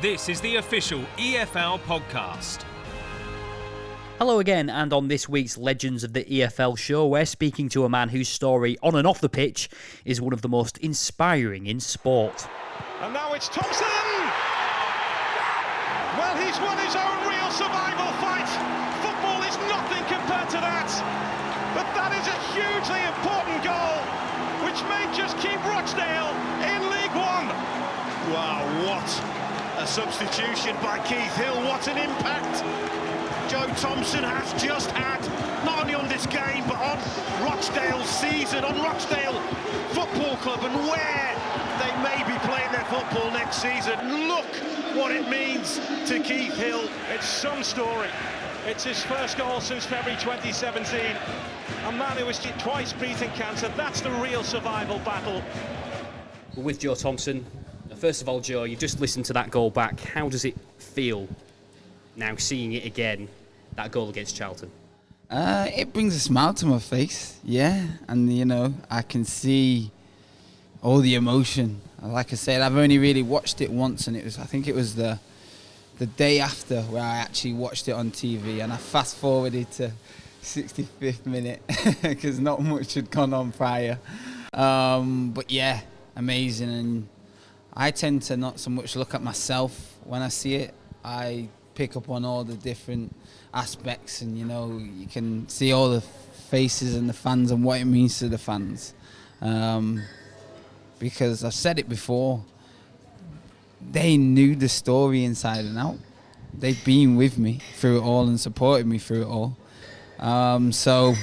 This is the official EFL podcast. Hello again, and on this week's Legends of the EFL show, we're speaking to a man whose story on and off the pitch is one of the most inspiring in sport. And now it's Thompson! Well, he's won his own real survival fight. Football is nothing compared to that. But that is a hugely important goal, which may just keep Rochdale in League One. Wow, what a substitution by Keith Hill. What an impact Joe Thompson has just had, not only on this game, but on Rochdale's season, on Rochdale Football Club, and where they may be playing their football next season. Look what it means to Keith Hill. It's some story. It's his first goal since February 2017. A man who has twice beaten cancer. That's the real survival battle. We're with Joe Thompson. First of all, Joe, you've just listened to that goal back. How does it feel now seeing it again, that goal against Charlton? It brings a smile to my face, yeah. And, you know, I can see all the emotion. Like I said, I've only really watched it once, and I think it was the day after where I actually watched it on TV, and I fast-forwarded to 65th minute because not much had gone on prior. But, yeah, amazing. And I tend to not so much look at myself when I see it. I pick up on all the different aspects, and, you know, you can see all the faces and the fans and what it means to the fans. Because I've said it before, they knew the story inside and out. They've been with me through it all and supported me through it all. So,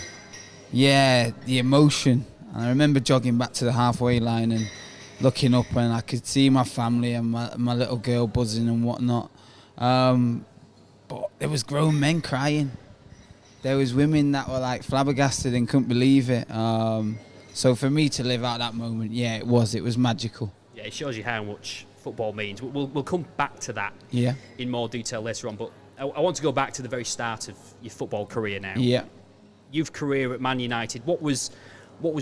yeah, the emotion. And I remember jogging back to the halfway line and looking up, and I could see my family and my little girl buzzing and whatnot. But there was grown men crying. There was women that were like flabbergasted and couldn't believe it. So for me to live out that moment, yeah, it was magical. Yeah, it shows you how much football means. We'll come back to that in more detail later on, but I want to go back to the very start of your football career now. Yeah. Youth career at Man United. What was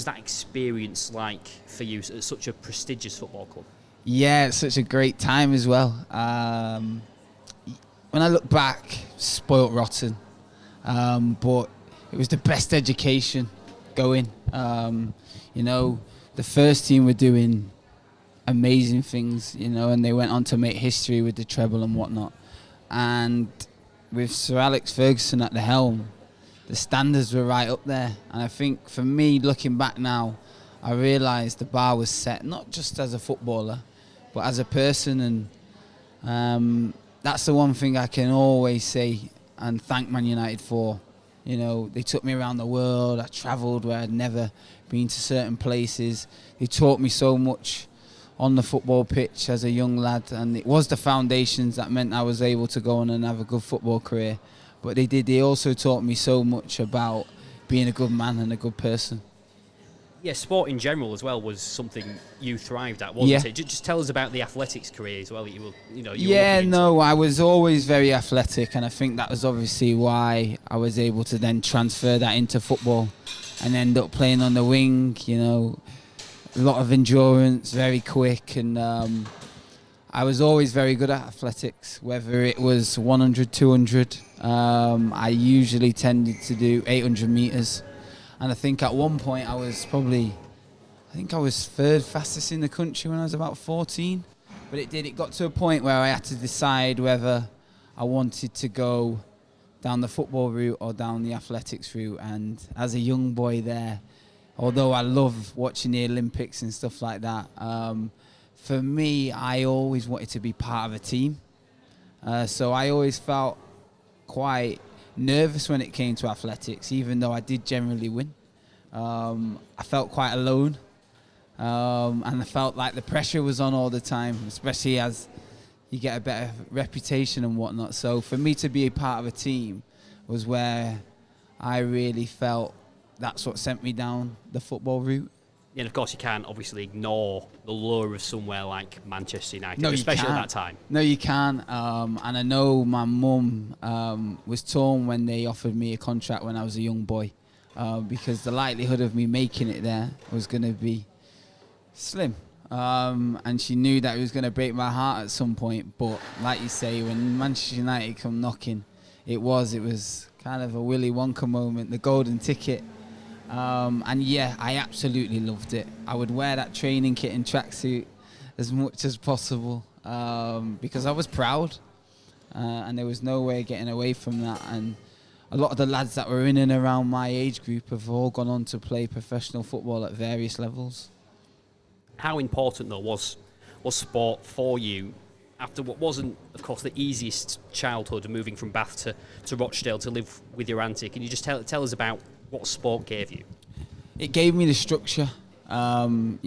that experience like for you at such a prestigious football club? Yeah, it's such a great time as well. When I look back, spoilt rotten, but it was the best education going. You know, the first team were doing amazing things, you know, and they went on to make history with the treble and whatnot. And with Sir Alex Ferguson at the helm, the standards were right up there. And I think for me, looking back now, I realised the bar was set, not just as a footballer, but as a person. And that's the one thing I can always say and thank Man United for. You know, they took me around the world. I travelled where I'd never been to certain places. They taught me so much on the football pitch as a young lad, and it was the foundations that meant I was able to go on and have a good football career. But they also taught me so much about being a good man and a good person. Yeah, sport in general as well was something you thrived at, wasn't it? Just tell us about the athletics career as well. I was always very athletic, and I think that was obviously why I was able to then transfer that into football and end up playing on the wing. You know, a lot of endurance, very quick, and I was always very good at athletics, whether it was 100, 200. I usually tended to do 800 metres. And I think at one point I was third fastest in the country when I was about 14. But it got to a point where I had to decide whether I wanted to go down the football route or down the athletics route. And as a young boy there, although I love watching the Olympics and stuff like that, for me, I always wanted to be part of a team. So I always felt quite nervous when it came to athletics, even though I did generally win. I felt quite alone, and I felt like the pressure was on all the time, especially as you get a better reputation and whatnot. So for me to be a part of a team was where I really felt that's what sent me down the football route. Yeah, and of course you can't obviously ignore the lure of somewhere like Manchester United, no, especially at that time. No, you can't. And I know my mum was torn when they offered me a contract when I was a young boy, because the likelihood of me making it there was going to be slim. and she knew that it was going to break my heart at some point. But like you say, when Manchester United come knocking, it was kind of a Willy Wonka moment, the golden ticket. And yeah, I absolutely loved it. I would wear that training kit and tracksuit as much as possible because I was proud, and there was no way of getting away from that. And a lot of the lads that were in and around my age group have all gone on to play professional football at various levels. How important, though, was sport for you after what wasn't, of course, the easiest childhood, moving from Bath to Rochdale to live with your auntie? Can you just tell us about what sport gave you? It gave me the structure. I'm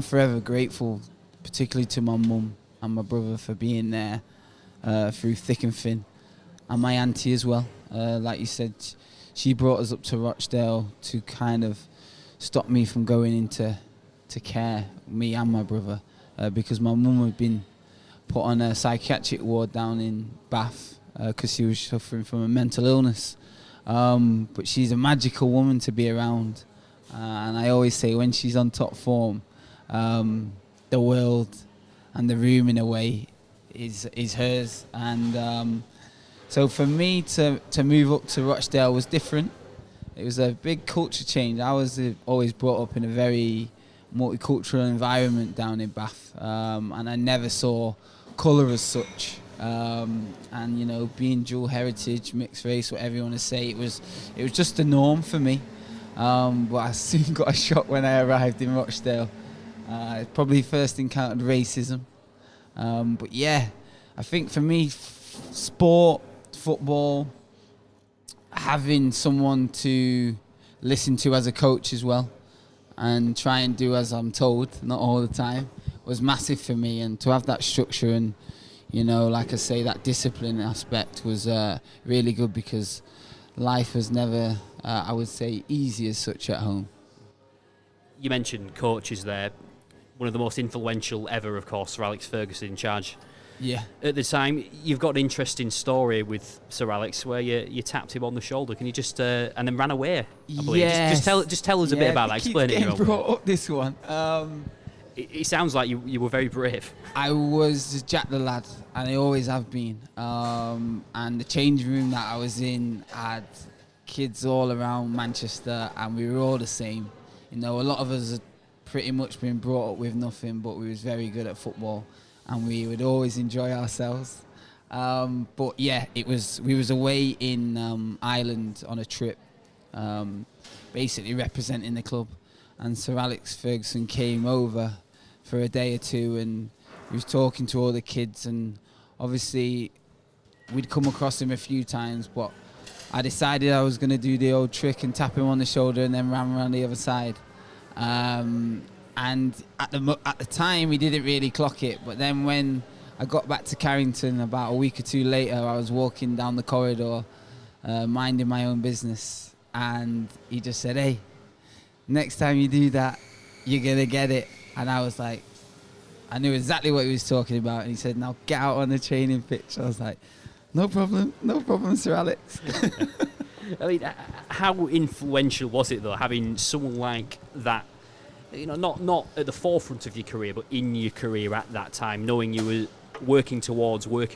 forever grateful, particularly to my mum and my brother, for being there through thick and thin, and my auntie as well. Like you said, she brought us up to Rochdale to kind of stop me from going into care, me and my brother, because my mum had been put on a psychiatric ward down in Bath because she was suffering from a mental illness. But she's a magical woman to be around, and I always say when she's on top form, the world and the room in a way is hers. And so for me to move up to Rochdale was different. It was a big culture change. I was always brought up in a very multicultural environment down in Bath, and I never saw colour as such. And being dual heritage, mixed race, whatever you want to say, it was just the norm for me. But I soon got a shock when I arrived in Rochdale. Probably first encountered racism. But yeah, I think for me, sport, football, having someone to listen to as a coach as well, and try and do as I'm told, not all the time, was massive for me. And to have that structure and, like I say, that discipline aspect was really good, because life was never, I would say, easy as such at home. You mentioned coaches there. One of the most influential ever, of course, Sir Alex Ferguson in charge. Yeah. At the time, you've got an interesting story with Sir Alex where you tapped him on the shoulder. Can you just and then ran away, I believe. Yes. Just tell us a bit about that. Explain it. Keeps getting brought up, this one. It sounds like you were very brave. I was Jack the lad, and I always have been. And the change room that I was in had kids all around Manchester, and we were all the same. A lot of us had pretty much been brought up with nothing, but we was very good at football, and we would always enjoy ourselves. But yeah, we was away in Ireland on a trip, basically representing the club, and Sir Alex Ferguson came over for a day or two, and he was talking to all the kids, and obviously we'd come across him a few times, but I decided I was going to do the old trick and tap him on the shoulder and then ran around the other side. And at the time he didn't really clock it, but then when I got back to Carrington about a week or two later, I was walking down the corridor minding my own business, and he just said, "Hey, next time you do that, you're gonna get it." And I was like, I knew exactly what he was talking about, and he said, "Now get out on the training pitch." I was like, no problem, Sir Alex. I mean, how influential was it, though, having someone like that, not at the forefront of your career, but in your career at that time, knowing you were working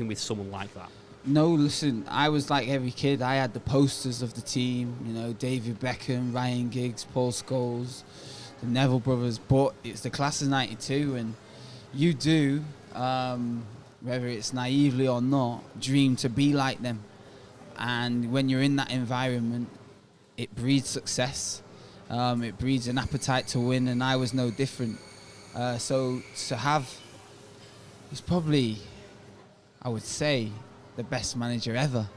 with someone like that? No, listen, I was like every kid. I had the posters of the team, David Beckham, Ryan Giggs, Paul Scholes, the Neville brothers, but it's the class of 92, and you do, whether it's naively or not, dream to be like them. And when you're in that environment, it breeds success. It breeds an appetite to win, and I was no different. So to have, he's probably, I would say, the best manager ever.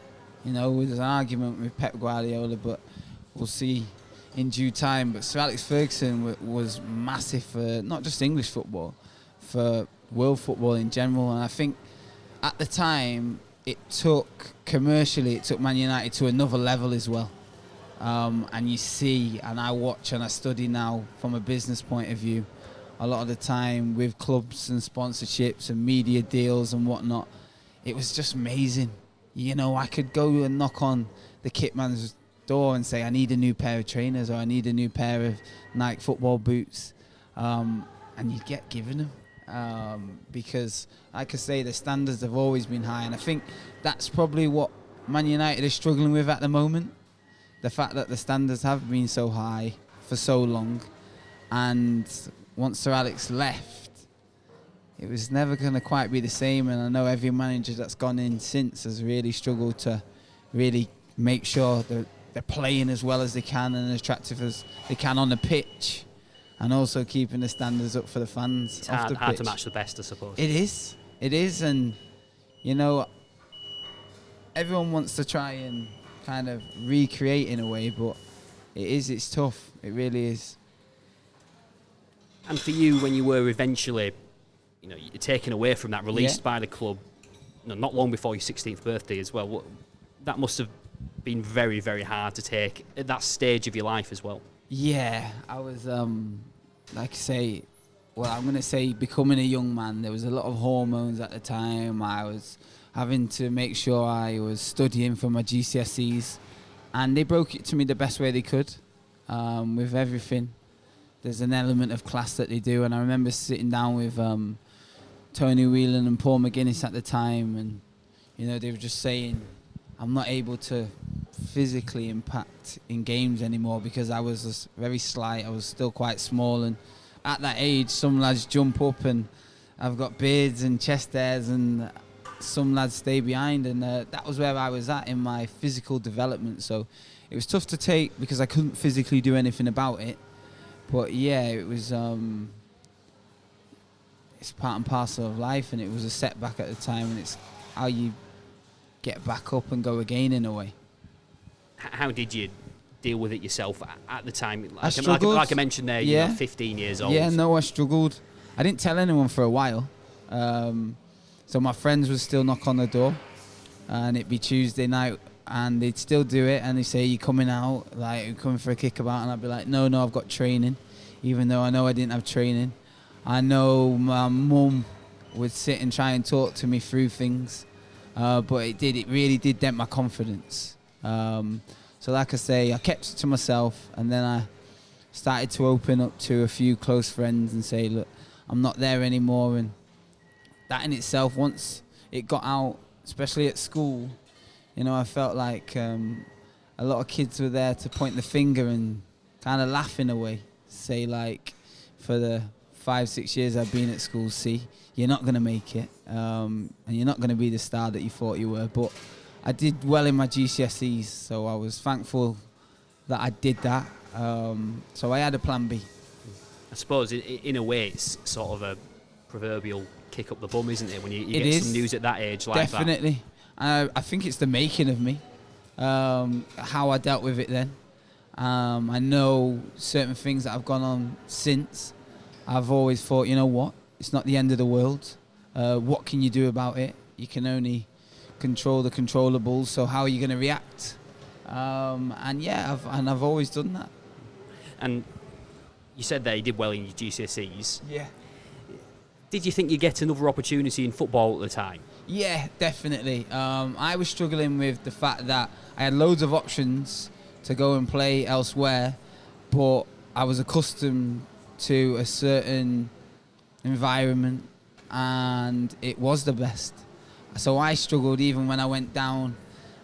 There's an argument with Pep Guardiola, but we'll see in due time. But Sir Alex Ferguson was massive for not just English football, for world football in general. And I think at the time, it took Man United to another level as well. And you see, and I watch and I study now from a business point of view, a lot of the time with clubs and sponsorships and media deals and whatnot, it was just amazing. I could go and knock on the kit man's door and say, I need a new pair of trainers, or I need a new pair of Nike football boots. And and you'd get given them. Because, like I say, the standards have always been high, and I think that's probably what Man United is struggling with at the moment. The fact that the standards have been so high for so long, and once Sir Alex left, it was never going to quite be the same. And I know every manager that's gone in since has really struggled to really make sure that they're playing as well as they can and as attractive as they can on the pitch, and also keeping the standards up for the fans. It's hard to match the best, I suppose. It is, and you know, everyone wants to try and kind of recreate in a way, but it's tough. It really is. And for you, when you were eventually, you're taken away from that, released by the club, not long before your 16th birthday as well, that must have been very, very hard to take at that stage of your life as well. Yeah, I was, like I say, I'm going to say becoming a young man, there was a lot of hormones at the time. I was having to make sure I was studying for my GCSEs, and they broke it to me the best way they could, with everything. There's an element of class that they do, and I remember sitting down with Tony Whelan and Paul McGuinness at the time, and they were just saying I'm not able to physically impact in games anymore because I was just very slight. I was still quite small, and at that age some lads jump up and I've got beards and chest hairs, and some lads stay behind, and that was where I was at in my physical development. So it was tough to take because I couldn't physically do anything about it. But yeah, it was it's part and parcel of life, and it was a setback at the time, and it's how you get back up and go again in a way. How did you deal with it yourself at the time? I struggled. Like I mentioned there, yeah. 15 years old. Yeah, no, I struggled. I didn't tell anyone for a while. So my friends would still knock on the door, and it'd be Tuesday night, and they'd still do it, and they'd say, "You coming out? Like, you coming for a kickabout?" And I'd be like, No, I've got training," even though I know I didn't have training. I know my mum would sit and try and talk to me through things, but it really did dent my confidence. So like I say, I kept it to myself, and then I started to open up to a few close friends and say, "Look, I'm not there anymore." And that in itself, once it got out, especially at school, I felt like a lot of kids were there to point the finger and kind of laugh in a way, say like, for the 5-6 years I've been at school, see, you're not going to make it, and you're not going to be the star that you thought you were. But I did well in my GCSEs, so I was thankful that I did that. So I had a plan B. I suppose in a way it's sort of a proverbial kick up the bum, isn't it, when you get is. some news at that age like Definitely. I think it's the making of me, how I dealt with it then. I know certain things that have gone on since. I've always thought, you know what, it's not the end of the world. What can you do about it? You can only control the controllables, so how are you going to react? I've always done that. And you said that you did well in your GCSEs. Yeah. Did you think you'd get another opportunity in football at the time? Yeah, definitely. I was struggling with the fact that I had loads of options to go and play elsewhere, but I was accustomed to a certain environment, and it was the best. So I struggled even when I went down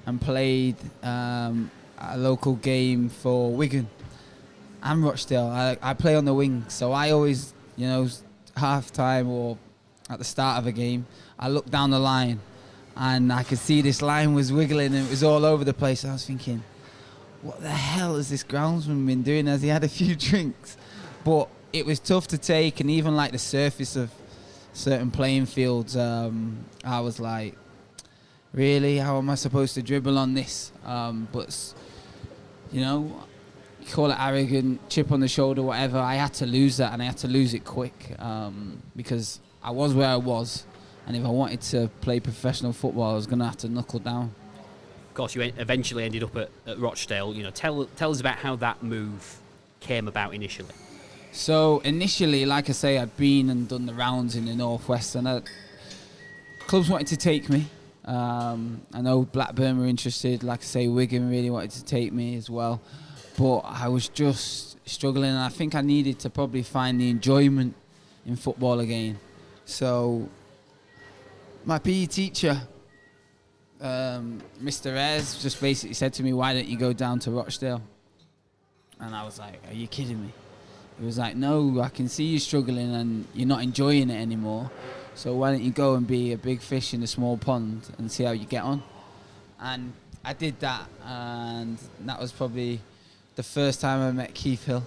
and played a local game for Wigan and Rochdale. I play on the wing, so I always, half-time or at the start of a game, I looked down the line and I could see this line was wiggling and it was all over the place. I was thinking, what the hell has this groundsman been doing as he had a few drinks? But it was tough to take, and even like the surface of certain playing fields, I was like, really, how am I supposed to dribble on this? But you call it arrogant, chip on the shoulder, whatever. I had to lose that, and I had to lose it quick, because I was where I was, and if I wanted to play professional football, I was going to have to knuckle down. Of course, you eventually ended up at Rochdale. Tell us about how that move came about initially. So initially, like I say, I'd been and done the rounds in the Northwest, and clubs wanted to take me. I know Blackburn were interested. Like I say, Wigan really wanted to take me as well. But I was just struggling, and I think I needed to probably find the enjoyment in football again. So my PE teacher, Mr. Ayres, just basically said to me, why don't you go down to Rochdale? And I was like, are you kidding me? He was like, no, I can see you struggling and you're not enjoying it anymore. So why don't you go and be a big fish in a small pond and see how you get on? And I did that, and that was probably the first time I met Keith Hill.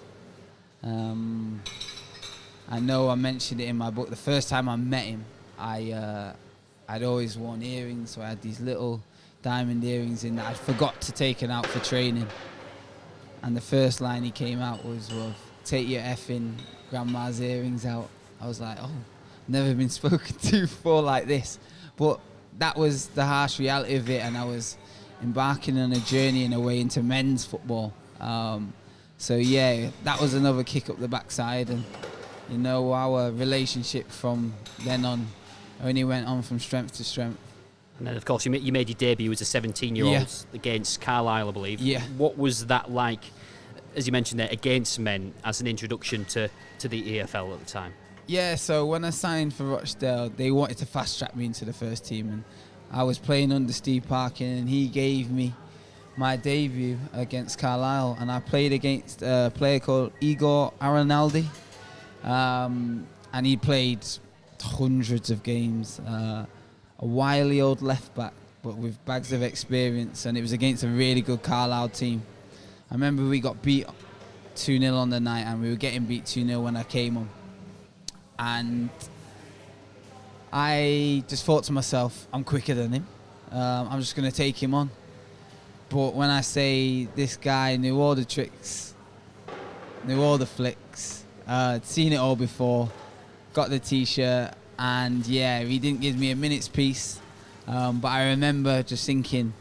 I know I mentioned it in my book. The first time I met him, I'd always worn earrings, so I had these little diamond earrings in that I forgot to take out for training. And the first line he came out was, well, take your effing grandma's earrings out. I was like, oh, never been spoken to before like this. But that was the harsh reality of it, and I was embarking on a journey in a way into men's football. So yeah, that was another kick up the backside, and you know, our relationship from then on only went on from strength to strength. And then, of course, you made your debut as a 17-year-old against Carlisle, I believe. Yeah. What was that like, as you mentioned there, against men, as an introduction to the EFL at the time? Yeah, so when I signed for Rochdale, they wanted to fast-track me into the first team, and I was playing under Steve Parkin, and he gave me my debut against Carlisle, and I played against a player called Igor Aronaldi, and he played hundreds of games. A wily old left back, but with bags of experience, and it was against a really good Carlisle team. I remember we got beat 2-0 on the night, and we were getting beat 2-0 when I came on. And I just thought to myself, I'm quicker than him. I'm just going to take him on. But when I say this guy knew all the tricks, knew all the flicks, seen it all before, got the T-shirt, and yeah, he didn't give me a minute's peace. But I remember just thinking,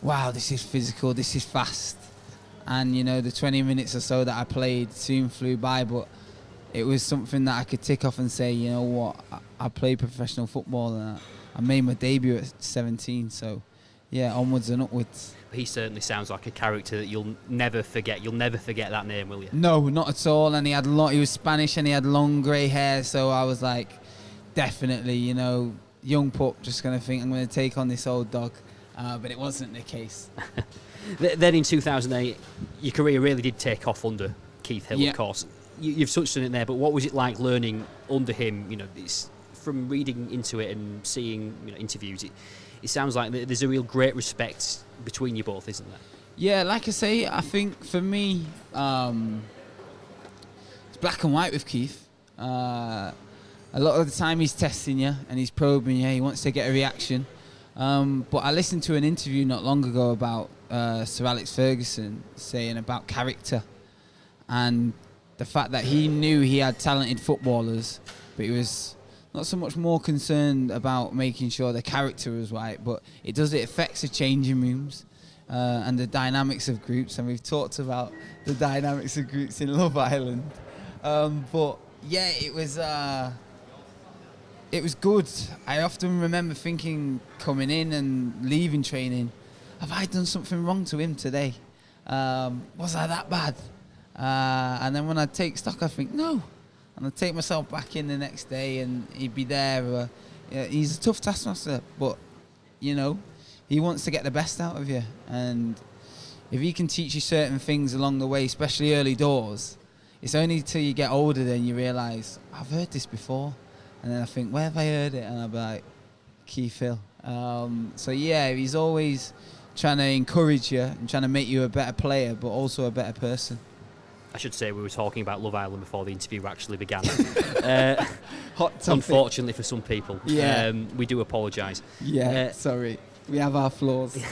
wow, this is physical, this is fast. And you know, the 20 minutes or so that I played soon flew by, but it was something that I could tick off and say, you know what, I played professional football, and I made my debut at 17, so yeah, onwards and upwards. He certainly sounds like a character that you'll never forget. You'll never forget that name, will you? No, not at all. And he was Spanish, and he had long grey hair, so I was like, definitely, you know, young pup, just going to think I'm going to take on this old dog. But it wasn't the case. Then in 2008, your career really did take off under Keith Hill, Yeah. of course. You've touched on it there, but what was it like learning under him? You know, from reading into it and seeing interviews, it sounds like there's a real great respect between you both, isn't there? Yeah, like I say, I think for me, it's black and white with Keith. A lot of the time he's testing you and he's probing you. He wants to get a reaction. But I listened to an interview not long ago about Sir Alex Ferguson saying about character and the fact that he knew he had talented footballers, but he was not so much more concerned about making sure the character was right, but it affects the changing rooms and the dynamics of groups, and we've talked about the dynamics of groups in Love Island. But yeah, it was good. I often remember thinking, coming in and leaving training, have I done something wrong to him today? Was I that bad? And then when I take stock, I think, no. And I take myself back in the next day and he'd be there. He's a tough taskmaster, but, you know, he wants to get the best out of you. And if he can teach you certain things along the way, especially early doors, it's only till you get older then you realise, I've heard this before. And then I think, where have I heard it? And I'll be like, Keith Hill. So yeah, he's always trying to encourage you and trying to make you a better player, but also a better person. I should say we were talking about Love Island before the interview actually began. Hot topic. Unfortunately for some people. Yeah. We do apologise. Yeah, sorry. We have our flaws.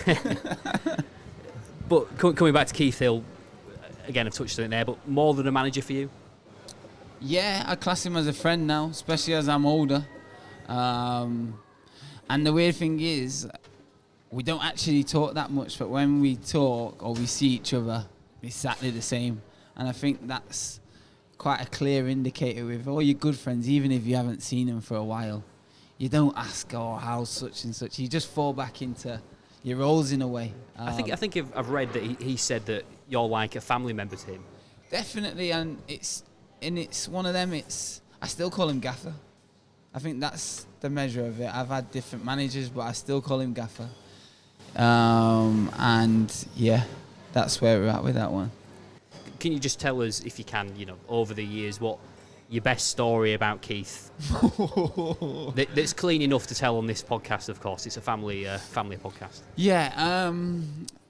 But coming back to Keith Hill, again, I've touched on it there, but more than a manager for you? Yeah, I class him as a friend now, especially as I'm older. And the weird thing is, we don't actually talk that much, but when we talk or we see each other, it's exactly the same. And I think that's quite a clear indicator with all your good friends, even if you haven't seen them for a while. You don't ask, oh, how's such and such. You just fall back into your roles in a way. I think I've read that he said that you're like a family member to him. Definitely, and it's one of them. I still call him Gaffer. I think that's the measure of it. I've had different managers, but I still call him Gaffer. And yeah, that's where we're at with that one. Can you just tell us, if you can, over the years, what your best story about Keith that's clean enough to tell on this podcast? Of course, it's a family podcast. Yeah,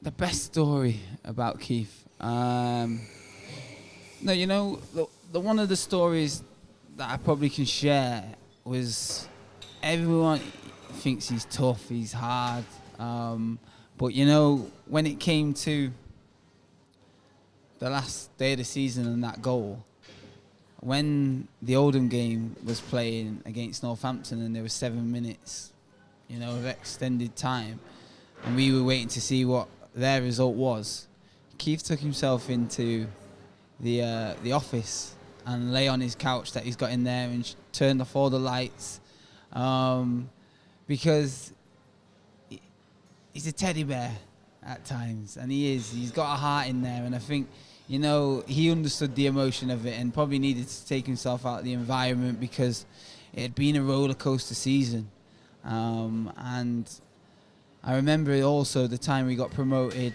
the best story about Keith. No, the one of the stories that I probably can share was everyone thinks he's tough, he's hard. But when it came to the last day of the season and that goal, when the Oldham game was playing against Northampton and there was 7 minutes, of extended time, and we were waiting to see what their result was, Keith took himself into the office and lay on his couch that he's got in there and turned off all the lights, because he's a teddy bear at times, and he's got a heart in there, and I think he understood the emotion of it and probably needed to take himself out of the environment because it had been a roller coaster season. And I remember also the time we got promoted,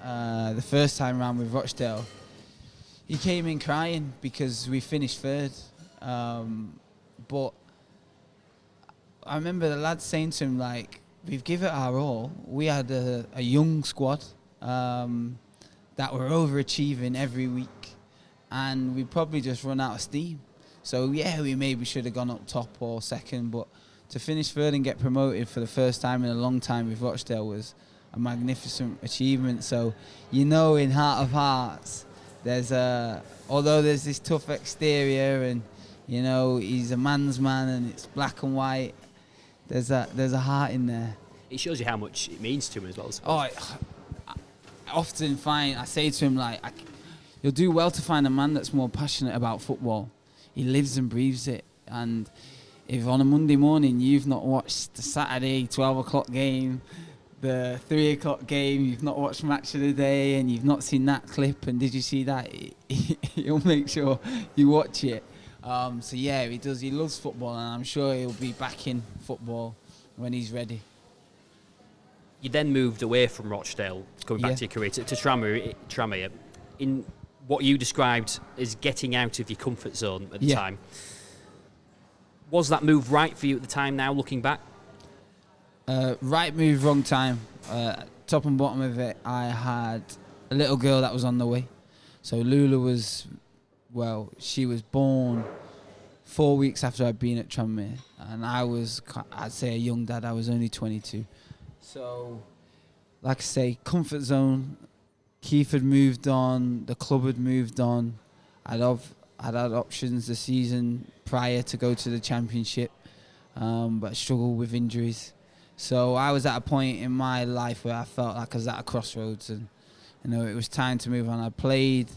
the first time round with Rochdale, he came in crying because we finished third. But I remember the lads saying to him, we've given it our all. We had a young squad that were overachieving every week, and we probably just run out of steam. So yeah, we maybe should have gone up top or second, but to finish third and get promoted for the first time in a long time with Rochdale was a magnificent achievement. So in heart of hearts, although there's this tough exterior and he's a man's man and it's black and white, there's a heart in there. It shows you how much it means to him as well. I often I say to him, you'll do well to find a man that's more passionate about football. He lives and breathes it. And if on a Monday morning you've not watched the Saturday 12 o'clock game, the 3 o'clock game, you've not watched Match of the Day, and you've not seen that clip, and did you see that? He'll make sure you watch it. So yeah, he does. He loves football, and I'm sure he'll be back in football when he's ready. You then moved away from Rochdale, going back to your career, to Tranmere, in what you described as getting out of your comfort zone at the time. Was that move right for you at the time now, looking back? Right move, wrong time. Top and bottom of it, I had a little girl that was on the way. So Lula she was born 4 weeks after I'd been at Tranmere, and I'd say a young dad. I was only 22. So, like I say, comfort zone. Keith had moved on. The club had moved on. I'd had options the season prior to go to the Championship, but I struggled with injuries. So I was at a point in my life where I felt like I was at a crossroads, and it was time to move on. I played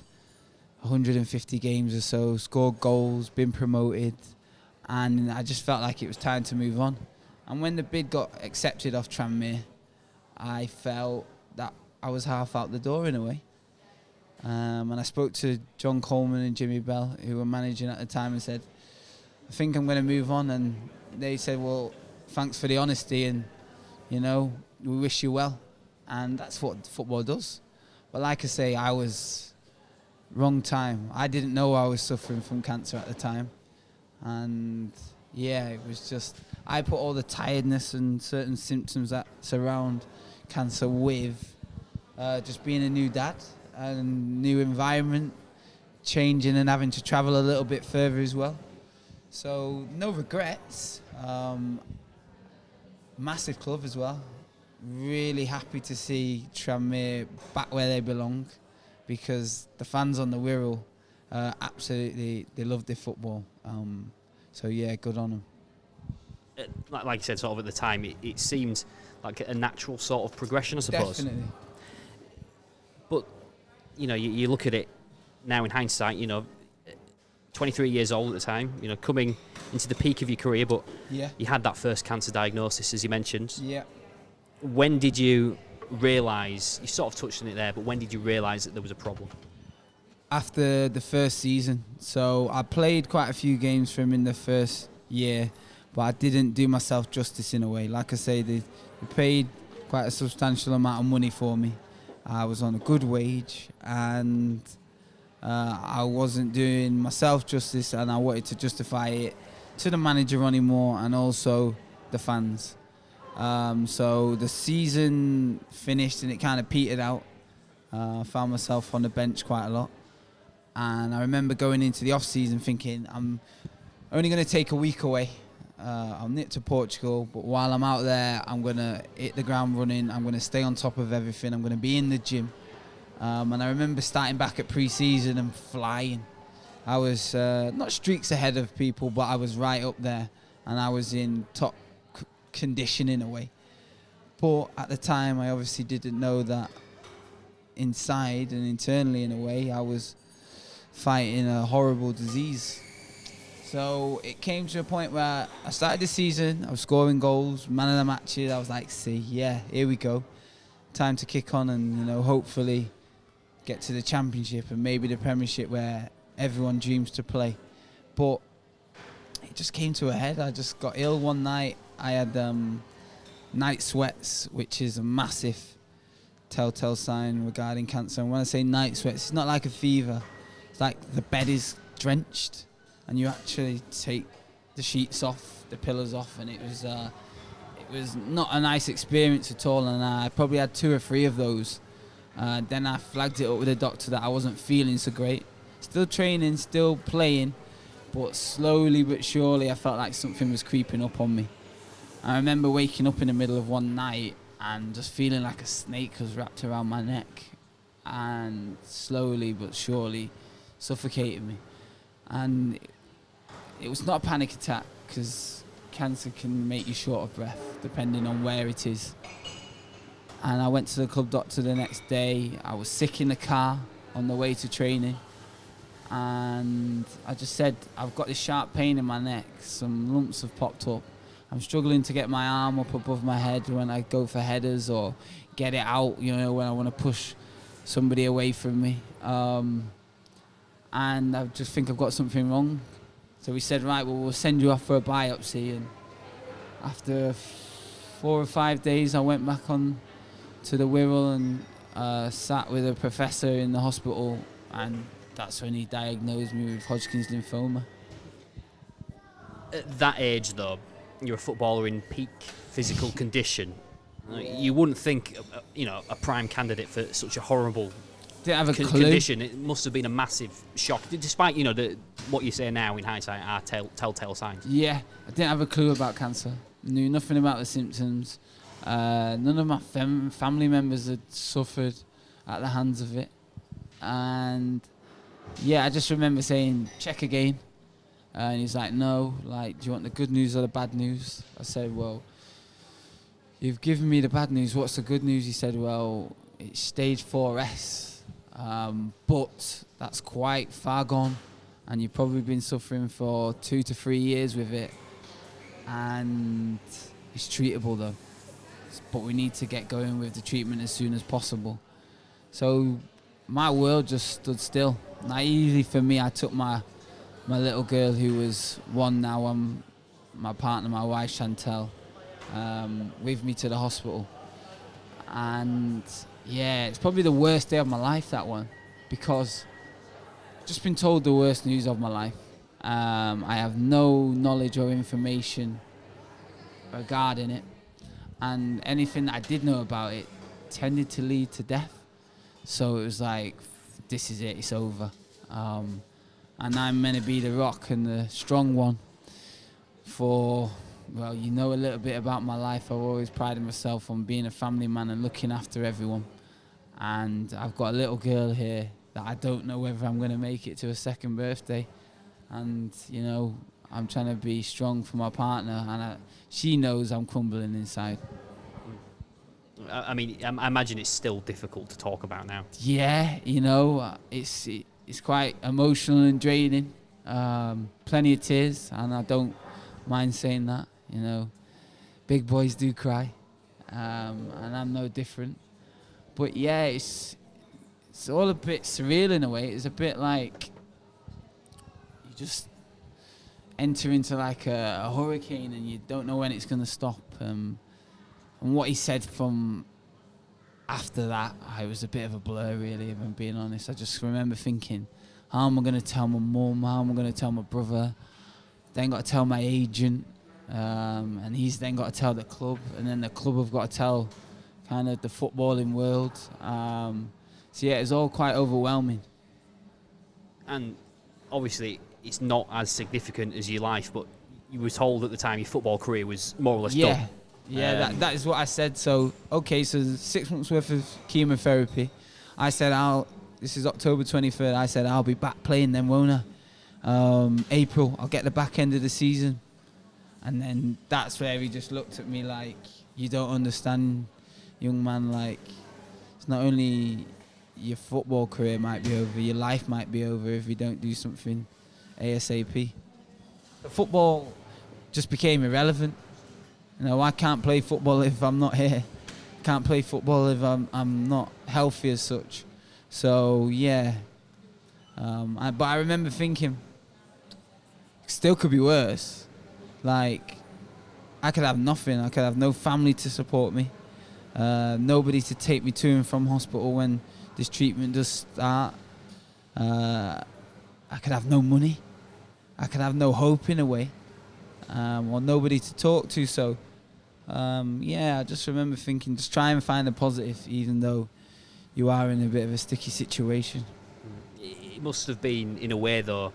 150 games or so, scored goals, been promoted, and I just felt like it was time to move on. And when the bid got accepted off Tranmere, I felt that I was half out the door in a way. And I spoke to John Coleman and Jimmy Bell, who were managing at the time, and said, I think I'm going to move on. And they said, well, thanks for the honesty, and, we wish you well. And that's what football does. But like I say, I was wrong time. I didn't know I was suffering from cancer at the time. And yeah, it was just, I put all the tiredness and certain symptoms that surround cancer with just being a new dad and new environment, changing and having to travel a little bit further as well. So no regrets. Massive club as well. Really happy to see Tranmere back where they belong, because the fans on the Wirral, absolutely, they love their football. So yeah, good on them. Like you said, sort of at the time, it seemed like a natural sort of progression, I suppose. Definitely. But, you look at it now in hindsight, 23 years old at the time, coming into the peak of your career, but you had that first cancer diagnosis, as you mentioned. Yeah. When did you realise, you sort of touched on it there, but when did you realise that there was a problem? after the first season. So I played quite a few games for him in the first year, but I didn't do myself justice in a way. Like I say, they paid quite a substantial amount of money for me. I was on a good wage, and I wasn't doing myself justice, and I wanted to justify it to the manager Ronnie Moore and also the fans. So the season finished and it kind of petered out. I found myself on the bench quite a lot. And I remember going into the off-season thinking, I'm only going to take a week away. I'll nip to Portugal, but while I'm out there, I'm going to hit the ground running. I'm going to stay on top of everything. I'm going to be in the gym. And I remember starting back at pre-season and flying. I was not streaks ahead of people, but I was right up there. And I was in top condition in a way. But at the time, I obviously didn't know that inside and internally in a way, I was fighting a horrible disease. So it came to a point where I started the season, I was scoring goals, man of the matches. I was like, see, yeah, here we go. Time to kick on and, you know, hopefully get to the Championship and maybe the Premiership where everyone dreams to play. But it just came to a head. I just got ill one night. I had night sweats, which is a massive telltale sign regarding cancer. And when I say night sweats, it's not like a fever. It's like the bed is drenched and you actually take the sheets off, the pillows off, and it was not a nice experience at all. And I probably had 2 or 3 of those. Then I flagged it up with the doctor that I wasn't feeling so great. Still training, still playing, but slowly but surely I felt like something was creeping up on me. I remember waking up in the middle of one night and just feeling like a snake was wrapped around my neck and slowly but surely suffocated me. And it was not a panic attack because cancer can make you short of breath depending on where it is. And I went to the club doctor the next day. I was sick in the car on the way to training. And I just said, I've got this sharp pain in my neck. Some lumps have popped up. I'm struggling to get my arm up above my head when I go for headers or get it out, you know, when I want to push somebody away from me. And I just think I've got something wrong. So we said, right, well, we'll send you off for a biopsy. And after 4 or 5 days, I went back on to the Wirral and sat with a professor in the hospital, and that's when he diagnosed me with Hodgkin's lymphoma. At that age, though, you're a footballer in peak physical condition. You wouldn't think, a prime candidate for such a horrible Didn't have a clue. condition. It must have been a massive shock, despite what you say now in hindsight are telltale signs. Yeah, I didn't have a clue about cancer. Knew nothing about the symptoms. None of my family members had suffered at the hands of it. And yeah, I just remember saying, check again. And he's like, no, like, do you want the good news or the bad news? I said, well, you've given me the bad news. What's the good news? He said, well, it's stage 4S. But that's quite far gone. And you've probably been suffering for 2 to 3 years with it. And it's treatable, though. But we need to get going with the treatment as soon as possible. So my world just stood still. Naively for me, I took my little girl, who was 1 now, my partner, my wife Chantel, with me to the hospital. And yeah, it's probably the worst day of my life, that one, because I've just been told the worst news of my life. I have no knowledge or information regarding it, and anything that I did know about it tended to lead to death. So it was like, this is it, it's over. And I'm meant to be the rock and the strong one for, well, you know a little bit about my life. I've always prided myself on being a family man and looking after everyone. And I've got a little girl here that I don't know whether I'm going to make it to a second birthday. And, I'm trying to be strong for my partner, and she knows I'm crumbling inside. I imagine it's still difficult to talk about now. Yeah, it's quite emotional and draining. Plenty of tears, and I don't mind saying that. Big boys do cry, and I'm no different. But yeah, it's it's all a bit surreal in a way. It's a bit like you just enter into like a hurricane and you don't know when it's going to stop. And what he said from after that, it was a bit of a blur, really, if I'm being honest. I just remember thinking, how am I going to tell my mum? How am I going to tell my brother? Then got to tell my agent. And he's then got to tell the club. And then the club have got to tell kind of the footballing world. So, yeah, it's all quite overwhelming. And obviously, it's not as significant as your life, but you were told at the time your football career was more or less done. Yeah, that is what I said. So, okay, so 6 months worth of chemotherapy. I said, this is October 23rd, I said, I'll be back playing then, won't I? April, I'll get the back end of the season. And then that's where he just looked at me like, you don't understand, young man, like, it's not only your football career might be over, your life might be over if you don't do something ASAP. The football just became irrelevant. You know, I can't play football if I'm not here. Can't play football if I'm not healthy as such. So, yeah. But I remember thinking, still could be worse. Like, I could have nothing. I could have no family to support me. Nobody to take me to and from hospital when this treatment does start. I could have no money. I could have no hope in a way. Or nobody to talk to. So, I just remember thinking, just try and find a positive, even though you are in a bit of a sticky situation. It must have been, in a way, though,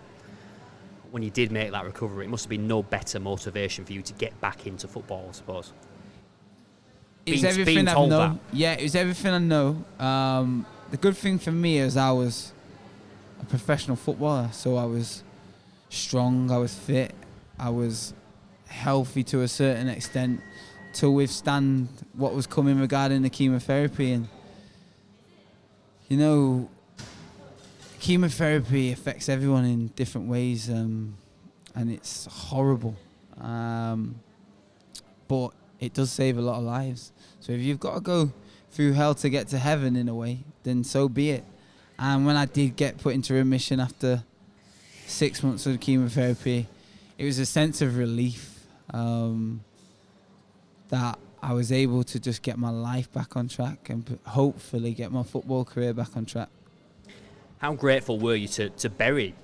when you did make that recovery, it must have been no better motivation for you to get back into football, I suppose. It's everything I know. Yeah, it was everything I know. The good thing for me is I was a professional footballer, so I was strong, I was fit, I was healthy to a certain extent to withstand what was coming regarding the chemotherapy. And, you know, chemotherapy affects everyone in different ways, and it's horrible. But it does save a lot of lives. So if you've got to go through hell to get to heaven in a way, then so be it. And when I did get put into remission after 6 months of chemotherapy, it was a sense of relief that I was able to just get my life back on track and hopefully get my football career back on track. How grateful were you to Berry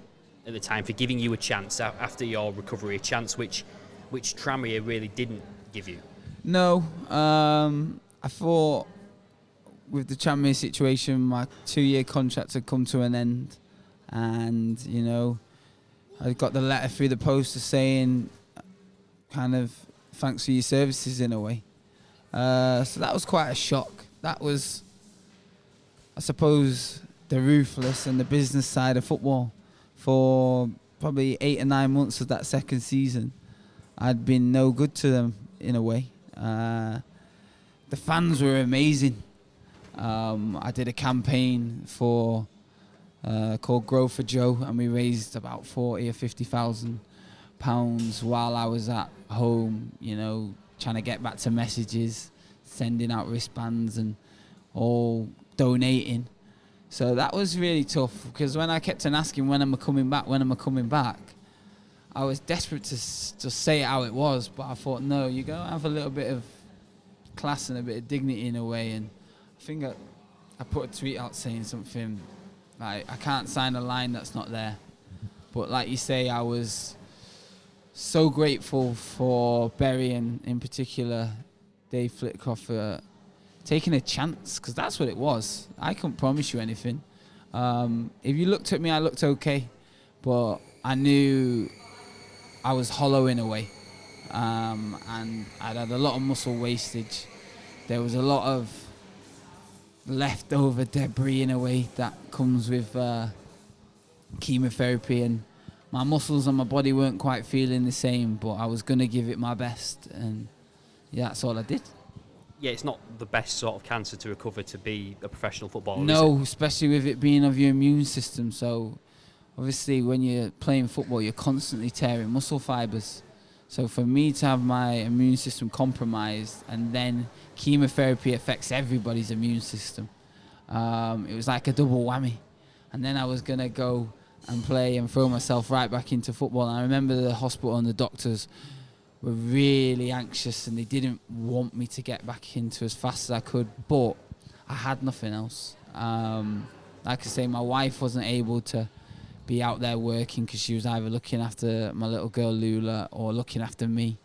at the time for giving you a chance after your recovery, a chance which Tranmere really didn't give you? No, I thought with the Tranmere situation, my 2-year contract had come to an end, and, you know, I got the letter through the post saying kind of thanks for your services in a way. So that was quite a shock. That was, I suppose, the ruthless and the business side of football. For probably 8 or 9 months of that second season, I'd been no good to them in a way. The fans were amazing. I did a campaign for called Grow for Joe, and we raised about 40 or 50,000 pounds while I was at home, you know, trying to get back to messages, sending out wristbands and all donating. So that was really tough, because when I kept on asking when am I coming back, I was desperate to just say it how it was, but I thought, no, you got to have a little bit of class and a bit of dignity in a way. And I think I put a tweet out saying something like, I can't sign a line that's not there. But like you say, I was so grateful for Berry and in particular Dave Flitcroft for taking a chance, because that's what it was. I couldn't promise you anything. If you looked at me, I looked okay, but I knew I was hollow in a way, and I'd had a lot of muscle wastage. There was a lot of leftover debris in a way that comes with chemotherapy, and my muscles and my body weren't quite feeling the same, but I was going to give it my best, and yeah, that's all I did. Yeah, it's not the best sort of cancer to recover to be a professional footballer, no, is it? Especially with it being of your immune system. So obviously when you're playing football, you're constantly tearing muscle fibres. So for me to have my immune system compromised, and then chemotherapy affects everybody's immune system. It was like a double whammy. And then I was going to go and play and throw myself right back into football. And I remember the hospital and the doctors were really anxious and they didn't want me to get back into as fast as I could, but I had nothing else. Like I say, my wife wasn't able to be out there working because she was either looking after my little girl Lula or looking after me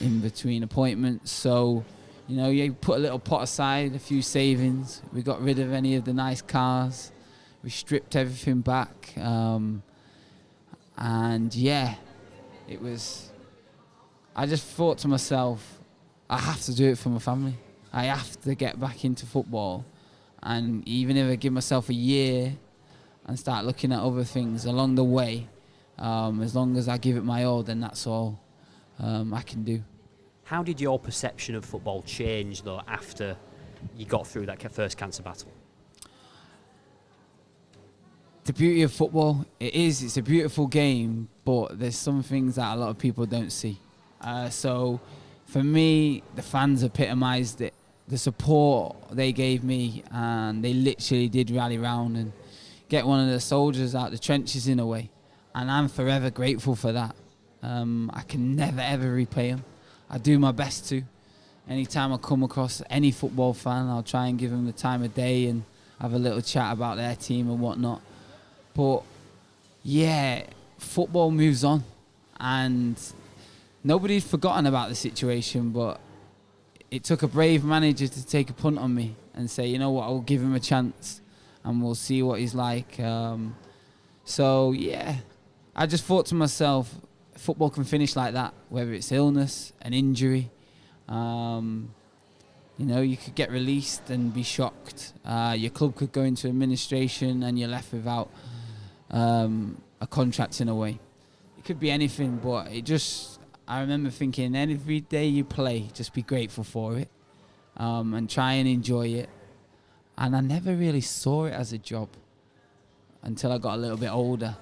in between appointments. So, you know, you put a little pot aside, a few savings. We got rid of any of the nice cars. We stripped everything back. And yeah, it was... I just thought to myself, I have to do it for my family. I have to get back into football. And even if I give myself a year and start looking at other things along the way, as long as I give it my all, then that's all I can do. How did your perception of football change, though, after you got through that first cancer battle? The beauty of football, it's a beautiful game, but there's some things that a lot of people don't see. So for me, the fans epitomised it. The support they gave me, and they literally did rally round and get one of the soldiers out the trenches in a way. And I'm forever grateful for that. I can never ever repay them. I do my best to. Anytime I come across any football fan, I'll try and give them the time of day and have a little chat about their team and whatnot. But yeah, football moves on, and nobody's forgotten about the situation, but it took a brave manager to take a punt on me and say, you know what, I'll give him a chance and we'll see what he's like. So yeah, I just thought to myself, football can finish like that, whether it's illness, an injury. You know, you could get released and be shocked. Your club could go into administration and you're left without a contract in a way. It could be anything, but I remember thinking, every day you play, just be grateful for it and try and enjoy it. And I never really saw it as a job until I got a little bit older,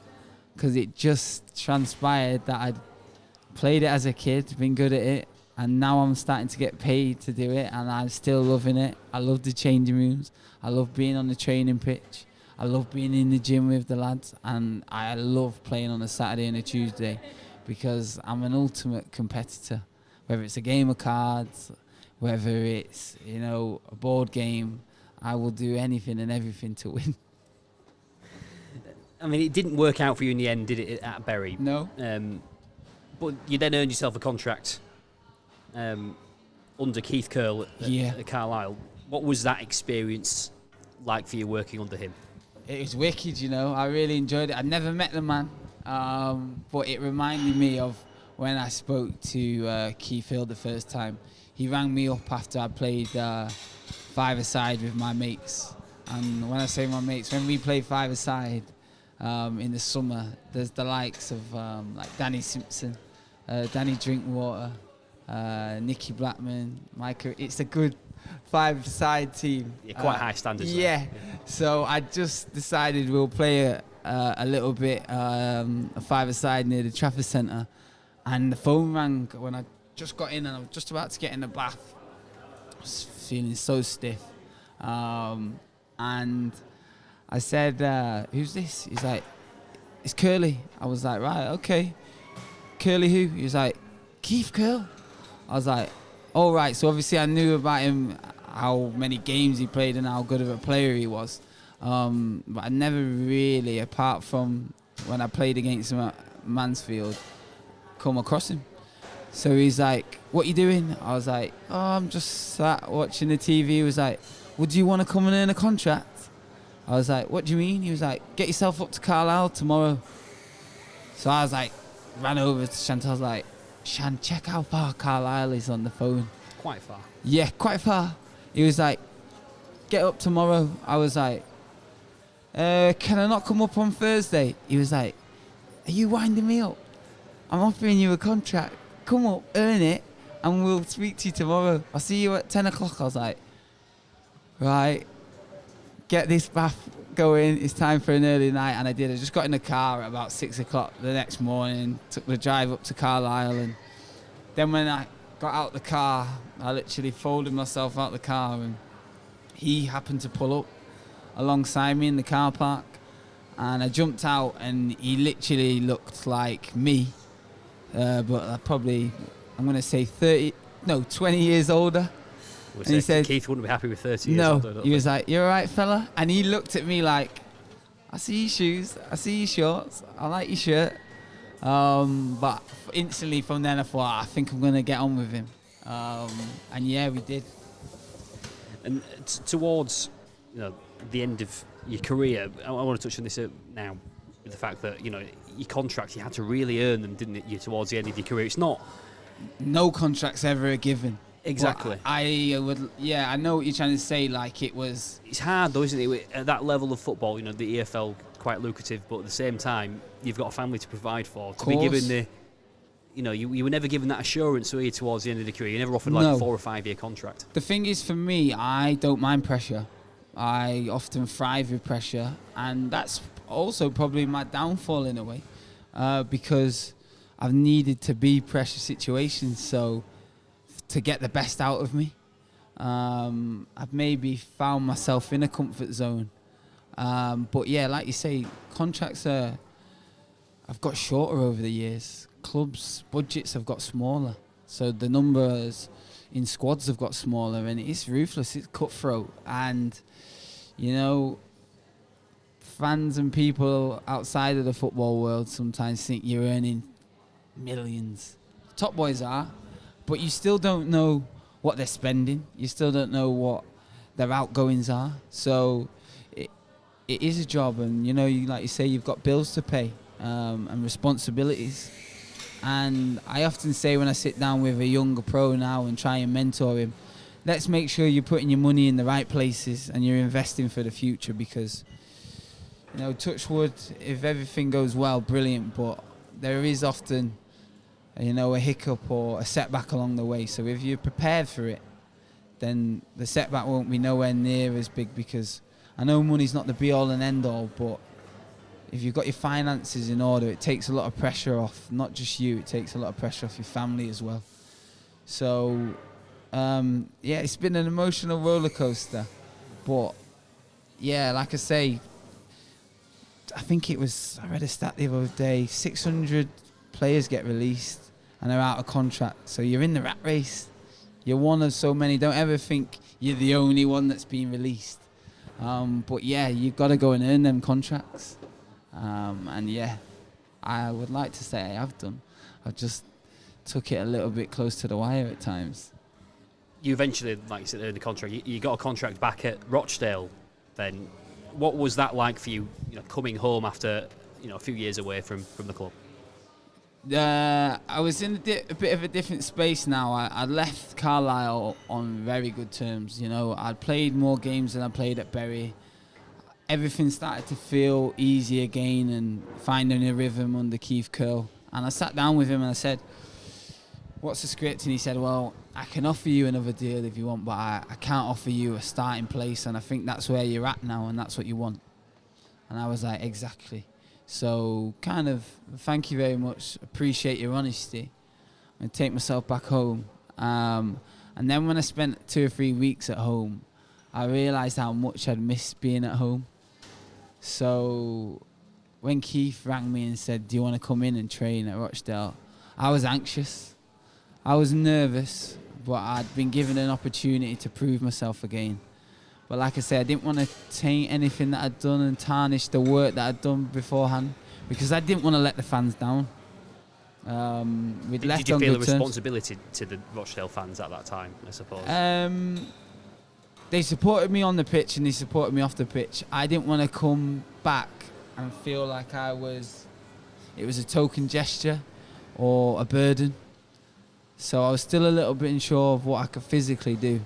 because it just transpired that I'd played it as a kid, been good at it, and now I'm starting to get paid to do it, and I'm still loving it. I love the changing rooms. I love being on the training pitch. I love being in the gym with the lads, and I love playing on a Saturday and a Tuesday, because I'm an ultimate competitor. Whether it's a game of cards, whether it's, you know, a board game, I will do anything and everything to win. I mean, it didn't work out for you in the end, did it, at Bury? No. But you then earned yourself a contract under Keith Curl at Carlisle. What was that experience like for you working under him? It was wicked, you know. I really enjoyed it. I'd never met the man, but it reminded me of when I spoke to Keith Hill the first time. He rang me up after I played five-a-side with my mates. And when I say my mates, when we play five-a-side in the summer, there's the likes of like Danny Simpson, Danny Drinkwater, Nicky Blackman, Micah. It's a good five-side team. Yeah, quite high standards. Yeah. So I just decided we'll play a little bit a five-a-side near the Trafford Centre, and the phone rang when I just got in, and I was just about to get in the bath. I was feeling so stiff, and I said, "Who's this?" He's like, "It's Curly." I was like, "Right, okay." Curly who? He was like, "Keith Curl." I was like, "All right." So obviously I knew about him, how many games he played and how good of a player he was. But I never really, apart from when I played against him at Mansfield, come across him. So he's like, "What you doing?" I was like, "Oh, I'm just sat watching the TV." He was like, "Would you want to come and earn a contract?" I was like, "What do you mean?" He was like, "Get yourself up to Carlisle tomorrow." So I was like, ran over to Chantal. I was like, "Shan, check how far Carlisle is on the phone." Quite far. Yeah, quite far. He was like, "Get up tomorrow." I was like, "Can I not come up on Thursday?" He was like, "Are you winding me up? I'm offering you a contract. Come up, earn it, and we'll speak to you tomorrow. I'll see you at 10 o'clock. I was like, "Right, get this bath going. It's time for an early night." And I did. I just got in the car at about 6 o'clock the next morning, took the drive up to Carlisle, and then when I got out the car, I literally folded myself out the car, and he happened to pull up. alongside me in the car park, and I jumped out, and he literally looked like me, but probably, I'm going to say 20 years older. And he said, Keith wouldn't be happy with 30 years older. No, he was like, "You're all right, fella?" And he looked at me like, "I see your shoes, I see your shorts, I like your shirt." But instantly from then I thought, I think I'm going to get on with him. And yeah, we did. And towards the end of your career, I want to touch on this now, with the fact that your contracts, you had to really earn them, didn't you, towards the end of your career? It's not... No contract's ever a given. Exactly. I know what you're trying to say. Like, it was... It's hard though, isn't it? At that level of football, the EFL, quite lucrative, but at the same time, you've got a family to provide for. To be given the... you were never given that assurance, were you, towards the end of the career? You never offered like a 4 or 5 year contract. The thing is, for me, I don't mind pressure. I often thrive with pressure, and that's also probably my downfall in a way, because I've needed to be pressure situations, so to get the best out of me. I've maybe found myself in a comfort zone. But yeah, like you say, contracts I've got shorter over the years. Clubs' budgets have got smaller, so the numbers in squads have got smaller, and it's ruthless, it's cutthroat, and fans and people outside of the football world sometimes think you're earning millions. Top boys are, but you still don't know what they're spending, you still don't know what their outgoings are, so it is a job, and like you say, you've got bills to pay, and responsibilities. And I often say, when I sit down with a younger pro now and try and mentor him, let's make sure you're putting your money in the right places and you're investing for the future, because, touch wood, if everything goes well, brilliant, but there is often, a hiccup or a setback along the way. So if you're prepared for it, then the setback won't be nowhere near as big, because I know money's not the be-all and end-all, but if you've got your finances in order, it takes a lot of pressure off, not just you, it takes a lot of pressure off your family as well. So, it's been an emotional roller coaster. But, yeah, like I say, I read a stat the other day, 600 players get released and they're out of contract. So you're in the rat race. You're one of so many. Don't ever think you're the only one that's being released. But, yeah, you've got to go and earn them contracts. And yeah, I would like to say I have done. I've just took it a little bit close to the wire at times. You eventually, like you said, earned a contract. You got a contract back at Rochdale then. What was that like for you, coming home after, a few years away from the club? I was in a bit of a different space now. I left Carlisle on very good terms. I'd played more games than I played at Bury. Everything started to feel easy again and finding a rhythm under Keith Curl. And I sat down with him and I said, "What's the script?" And he said, "Well, I can offer you another deal if you want, but I can't offer you a starting place, and I think that's where you're at now and that's what you want." And I was like, exactly. So kind of, thank you very much, appreciate your honesty, and take myself back home. And then when I spent 2 or 3 weeks at home, I realised how much I'd missed being at home. So when Keith rang me and said, "Do you want to come in and train at Rochdale?" I was anxious. I was nervous, but I'd been given an opportunity to prove myself again. But like I said, I didn't want to taint anything that I'd done and tarnish the work that I'd done beforehand, because I didn't want to let the fans down. Did you feel a responsibility to the Rochdale fans at that time, I suppose? They supported me on the pitch and they supported me off the pitch. I didn't want to come back and feel like it was a token gesture or a burden. So I was still a little bit unsure of what I could physically do.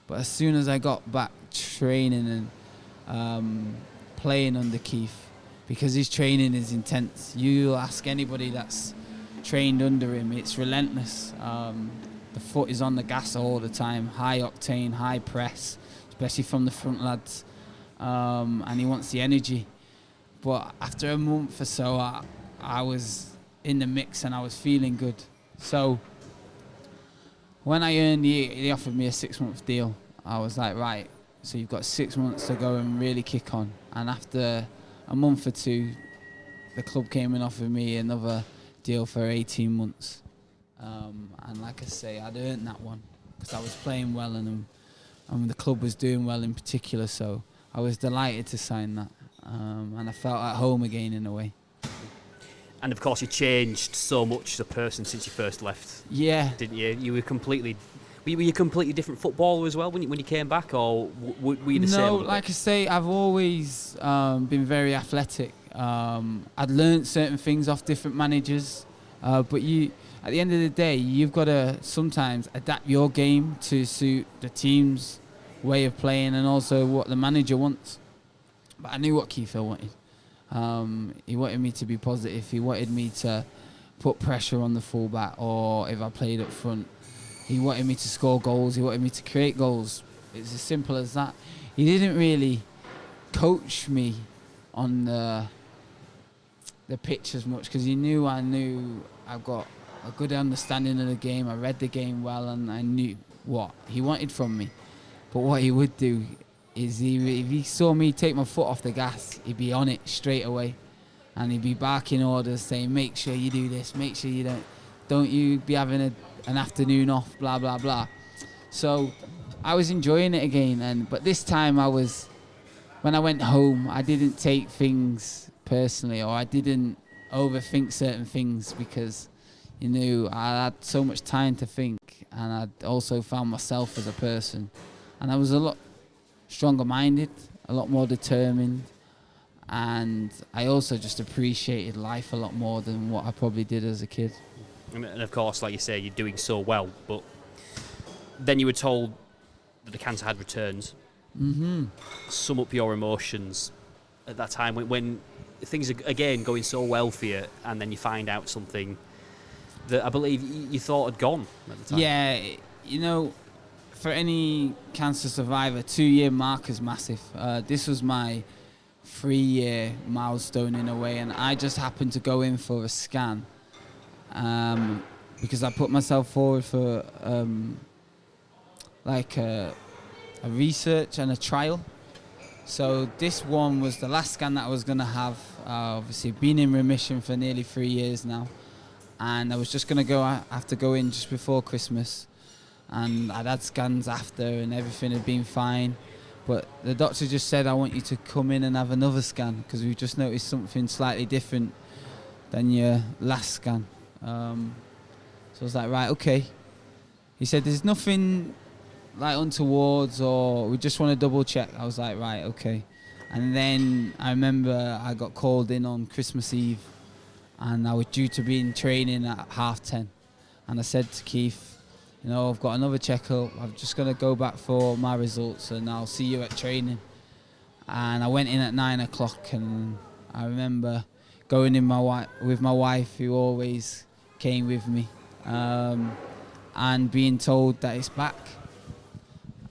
But as soon as I got back training and playing under Keith, because his training is intense. You'll ask anybody that's trained under him, it's relentless. The foot is on the gas all the time, high octane, high press, especially from the front lads, and he wants the energy. But after a month or so, I was in the mix and I was feeling good. So when I earned he offered me a 6-month deal. I was like, right, So you've got 6 months to go and really kick on. And after a month or two, the club came and offered me another deal for 18 months. And like I say, I'd earned that one because I was playing well and the club was doing well in particular. So I was delighted to sign that. And I felt at home again in a way. And of course, you changed so much as a person since you first left. Yeah. Didn't you? You were completely. Were you a completely different footballer as well when you came back, or were you the same? No, like I say, I've always been very athletic. I'd learned certain things off different managers, but at the end of the day, you've got to sometimes adapt your game to suit the team's way of playing and also what the manager wants. But I knew what Keith wanted. He wanted me to be positive. He wanted me to put pressure on the fullback, or if I played up front, he wanted me to score goals. He wanted me to create goals. It's as simple as that. He didn't really coach me on the pitch as much because he knew I've got a good understanding of the game. I read the game well, and I knew what he wanted from me. But what he would do is if he saw me take my foot off the gas, he'd be on it straight away, and he'd be barking orders saying, make sure you do this, make sure you don't you be having an afternoon off, blah blah blah. So I was enjoying it again, but this time when I went home, I didn't take things personally, or I didn't overthink certain things because I had so much time to think, and I'd also found myself as a person, and I was a lot stronger minded, a lot more determined, and I also just appreciated life a lot more than what I probably did as a kid. And of course, like you say, you're doing so well, but then you were told that the cancer had returned. Mm-hmm. Sum up your emotions at that time when things are again going so well for you, and then you find out something that I believe you thought had gone at the time. Yeah, for any cancer survivor, 2-year mark is massive. This was my 3-year milestone in a way, and I just happened to go in for a scan because I put myself forward for a research and a trial. So this one was the last scan that I was going to have. Obviously, been in remission for nearly 3 years now, and I was just going to have to go in just before Christmas. And I'd had scans after and everything had been fine, but the doctor just said, I want you to come in and have another scan because we've just noticed something slightly different than your last scan. So I was like, right, okay. He said, there's nothing like untowards, or we just want to double check. I was like, right, okay. And then I remember I got called in on Christmas Eve, and I was due to be in training at 10:30. And I said to Keith, I've got another checkup. I'm just going to go back for my results, and I'll see you at training. And I went in at 9 o'clock, and I remember going in with my wife, who always came with me, and being told that it's back.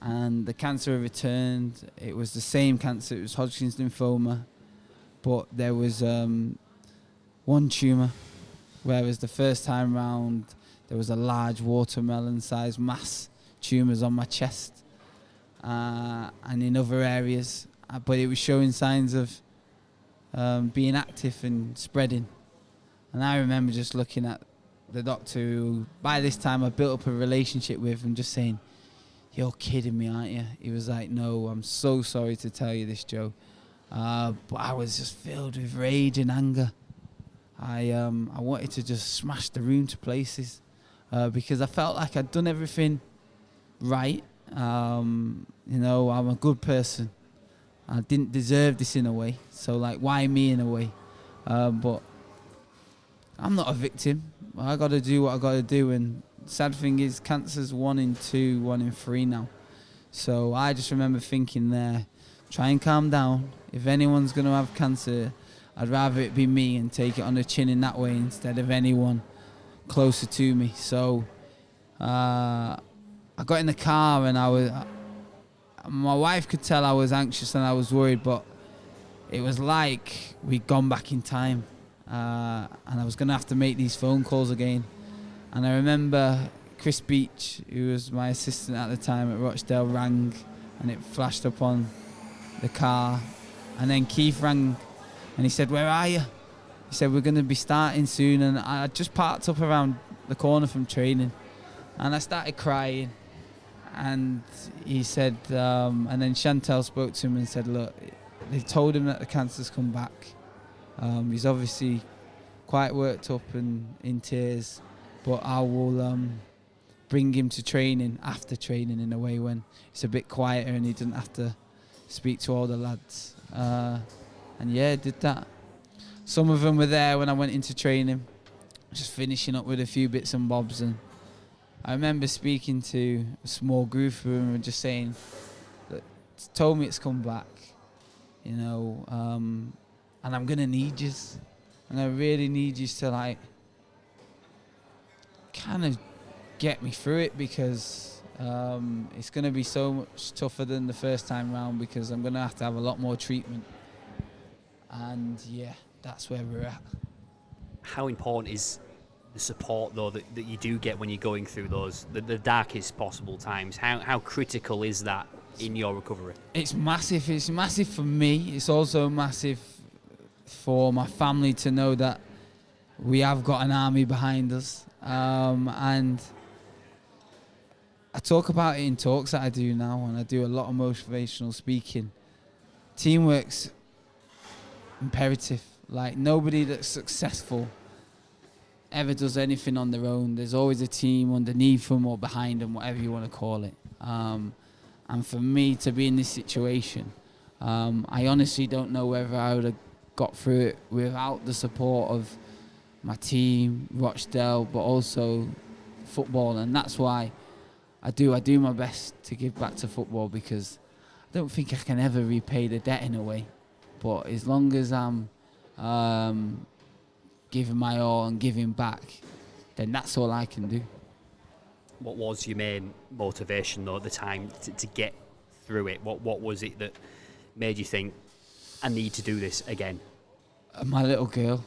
And the cancer had returned. It was the same cancer. It was Hodgkin's lymphoma, but there was one tumour, whereas the first time round there was a large watermelon-sized mass tumours on my chest and in other areas, but it was showing signs of being active and spreading. And I remember just looking at the doctor, who by this time I built up a relationship with, and just saying, "You're kidding me, aren't you?" He was like, "No, I'm so sorry to tell you this, Joe." But I was just filled with rage and anger. I wanted to just smash the room to places. Because I felt like I'd done everything right. I'm a good person. I didn't deserve this in a way. So, why me in a way? But I'm not a victim. I got to do what I got to do. And the sad thing is, cancer's 1 in 2, 1 in 3 now. So I just remember thinking there, try and calm down. If anyone's going to have cancer, I'd rather it be me and take it on the chin in that way instead of anyone closer to me. So I got in the car, and my wife could tell I was anxious and I was worried, but it was like we'd gone back in time, and I was going to have to make these phone calls again. And I remember Chris Beach, who was my assistant at the time at Rochdale, rang and it flashed up on the car. And then Keith rang and he said, "Where are you?" He said, "We're going to be starting soon." And I just parked up around the corner from training, and I started crying. And he said, and then Chantel spoke to him and said, "Look, they told him that the cancer's come back. He's obviously quite worked up and in tears, but I will bring him to training after training in a way when it's a bit quieter and he doesn't have to speak to all the lads." And yeah, did that. Some of them were there when I went into training, just finishing up with a few bits and bobs. And I remember speaking to a small group of them and just saying, "Look, it's told me it's come back, you know, and I'm going to need you. And I really need you to, like, kind of get me through it, because it's going to be so much tougher than the first time round, because I'm going to have a lot more treatment." And yeah, that's where we're at. How important is the support, though, that you do get when you're going through those the darkest possible times? How critical is that in your recovery? It's massive. It's massive for me. It's also massive for my family to know that we have got an army behind us. And I talk about it in talks that I do now, and I do a lot of motivational speaking. Teamwork's imperative. Like, nobody that's successful ever does anything on their own. There's always a team underneath them or behind them, whatever you want to call it. And for me to be in this situation, I honestly don't know whether I would have got through it without the support of my team, Rochdale, but also football. And that's why I do my best to give back to football, because I don't think I can ever repay the debt in a way. But as long as I'm giving my all and giving back, then that's all I can do. What was your main motivation, though, at the time to get through it? What was it that made you think, I need to do this again? My little girl.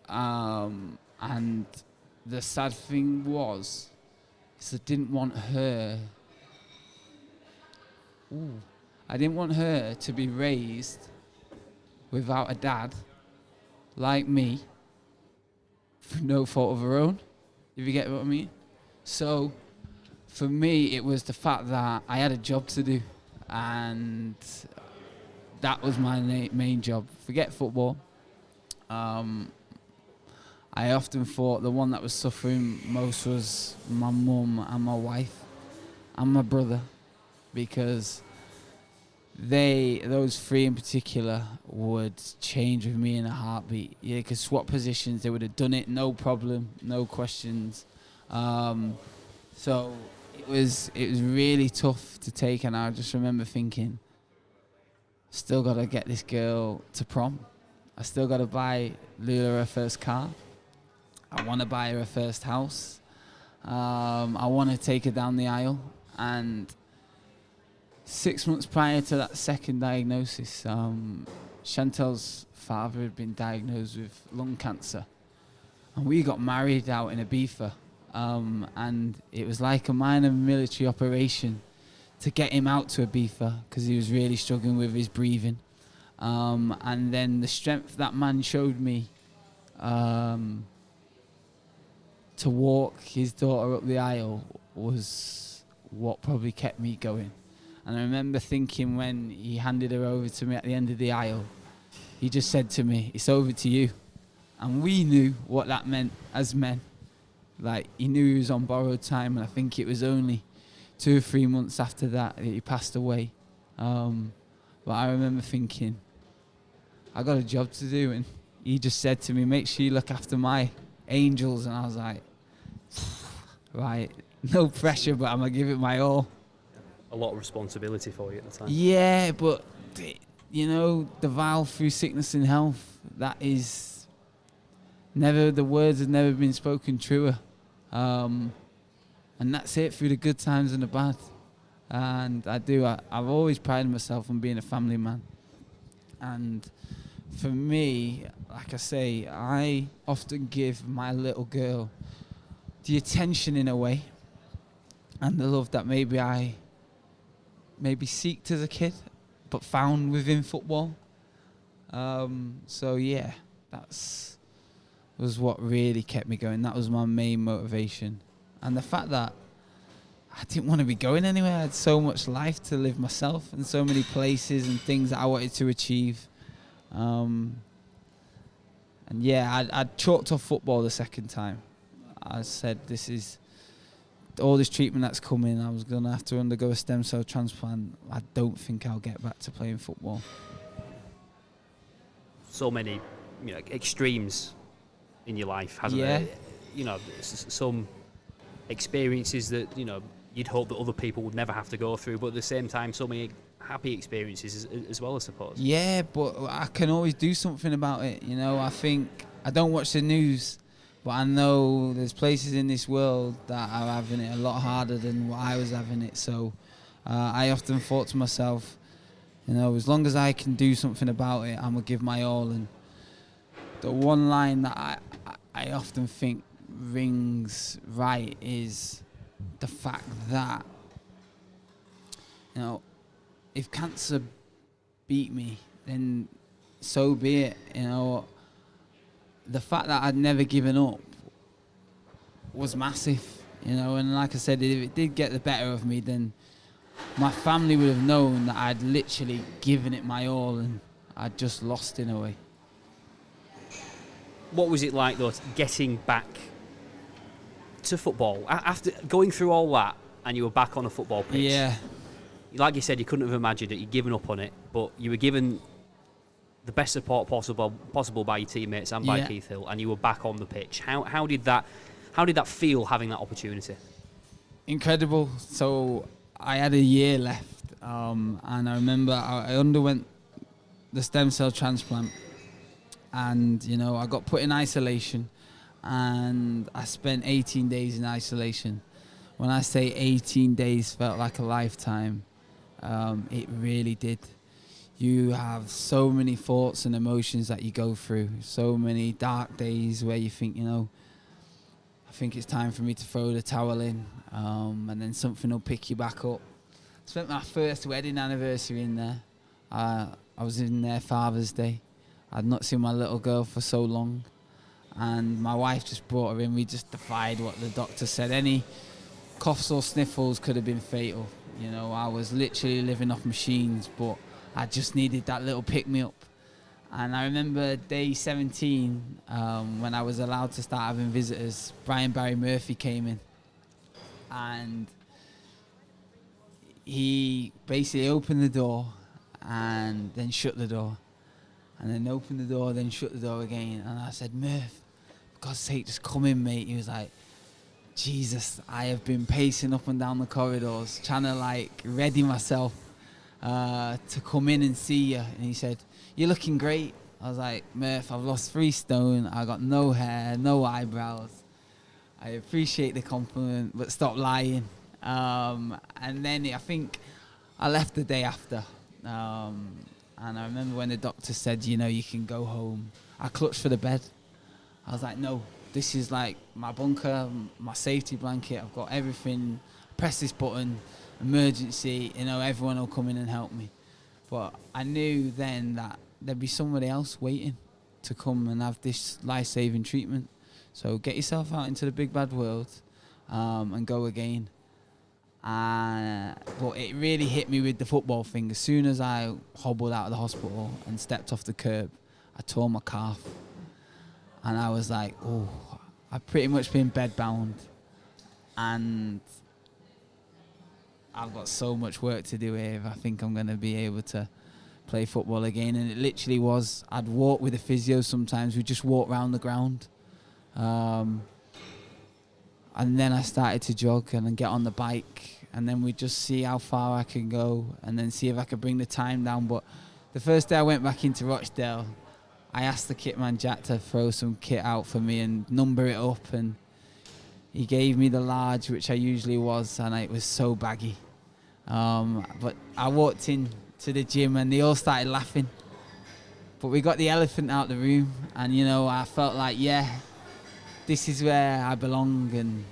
And the sad thing was, I didn't want her... I didn't want her to be raised without a dad like me, for no fault of her own, if you get what I mean. So for me, it was the fact that I had a job to do, and that was my main job. Forget football. I often thought the one that was suffering most was my mum and my wife and my brother, because those three in particular would change with me in a heartbeat. Yeah, could swap positions. They would have done it, no problem, no questions. So it was really tough to take, and I just remember thinking, still got to get this girl to prom. I still got to buy Lula her first car. I want to buy her her first house. I want to take her down the aisle. And 6 months prior to that second diagnosis, Chantel's father had been diagnosed with lung cancer. And we got married out in Ibiza. And it was like a minor military operation to get him out to Ibiza, because he was really struggling with his breathing. And then the strength that man showed me to walk his daughter up the aisle was what probably kept me going. And I remember thinking, when he handed her over to me at the end of the aisle, he just said to me, "It's over to you." And we knew what that meant as men. Like, he knew he was on borrowed time, and I think it was only 2 or 3 months after that he passed away. But I remember thinking, I got a job to do, and he just said to me, "Make sure you look after my angels." And I was like, right, no pressure, but I'm going to give it my all. A lot of responsibility for you at the time. Yeah, but, you know, the vow through sickness and health, that is never, the words have never been spoken truer. And that's it, through the good times and the bad. And I've always prided myself on being a family man. And for me, like I say, I often give my little girl the attention in a way, and the love that maybe I maybe seeked as a kid, but found within football. So yeah, was what really kept me going. That was my main motivation. And the fact that I didn't want to be going anywhere. I had so much life to live myself and so many places and things that I wanted to achieve. And yeah, I chalked off football the second time. I said, this is all this treatment that's coming. I was going to have to undergo a stem cell transplant. I don't think I'll get back to playing football. So many, extremes in your life, hasn't there? Some experiences that, you'd hope that other people would never have to go through, but at the same time, so many happy experiences as well, I suppose. Yeah, but I can always do something about it. I think I don't watch the news, but I know there's places in this world that are having it a lot harder than what I was having it. So I often thought to myself, as long as I can do something about it, I'm gonna give my all. And the one line that I often think rings right is the fact that, if cancer beat me, then so be it. The fact that I'd never given up was massive, and like I said, if it did get the better of me, then my family would have known that I'd literally given it my all and I'd just lost in a way. What was it like, though, getting back to football after going through all that, and you were back on a football pitch? Yeah. Like you said, you couldn't have imagined it. You'd given up on it, but you were given the best support possible by your teammates and by Keith Hill, and you were back on the pitch. How did that feel, having that opportunity? Incredible. So I had a year left, and I remember I underwent the stem cell transplant, and I got put in isolation. And I spent 18 days in isolation. When I say 18 days felt like a lifetime, it really did. You have so many thoughts and emotions that you go through, so many dark days where you think, I think it's time for me to throw the towel in, and then something will pick you back up. I spent my first wedding anniversary in there. I was in there Father's Day. I'd not seen my little girl for so long. And my wife just brought her in. We just defied what the doctor said. Any coughs or sniffles could have been fatal. I was literally living off machines, but I just needed that little pick-me-up. And I remember day 17, when I was allowed to start having visitors, Barry Murphy came in. And he basically opened the door and then shut the door. And then opened the door, then shut the door again. And I said, Murph, for God's sake, just come in, mate. He was like, Jesus, I have been pacing up and down the corridors, trying to ready myself to come in and see you. And he said, you're looking great. I was like, Murph, I've lost 3 stone. I got no hair, no eyebrows. I appreciate the compliment, but stop lying. And then I think I left the day after. And I remember when the doctor said, you can go home, I clutched for the bed. I was like, no, this is like my bunker, my safety blanket. I've got everything. Press this button, emergency, everyone will come in and help me. But I knew then that there'd be somebody else waiting to come and have this life-saving treatment. So get yourself out into the big bad world and go again. But it really hit me with the football thing. As soon as I hobbled out of the hospital and stepped off the curb, I tore my calf. And I was like, I've pretty much been bedbound. And I've got so much work to do here if I think I'm going to be able to play football again. And it literally was, I'd walk with a physio sometimes. We'd just walk around the ground. And then I started to jog and then get on the bike. And then we'd just see how far I could go and then see if I could bring the time down. But the first day I went back into Rochdale, I asked the kit man Jack to throw some kit out for me and number it up. And he gave me the large, which I usually was, and it was so baggy. But I walked in to the gym and they all started laughing. But we got the elephant out the room and, I felt like, this is where I belong. And,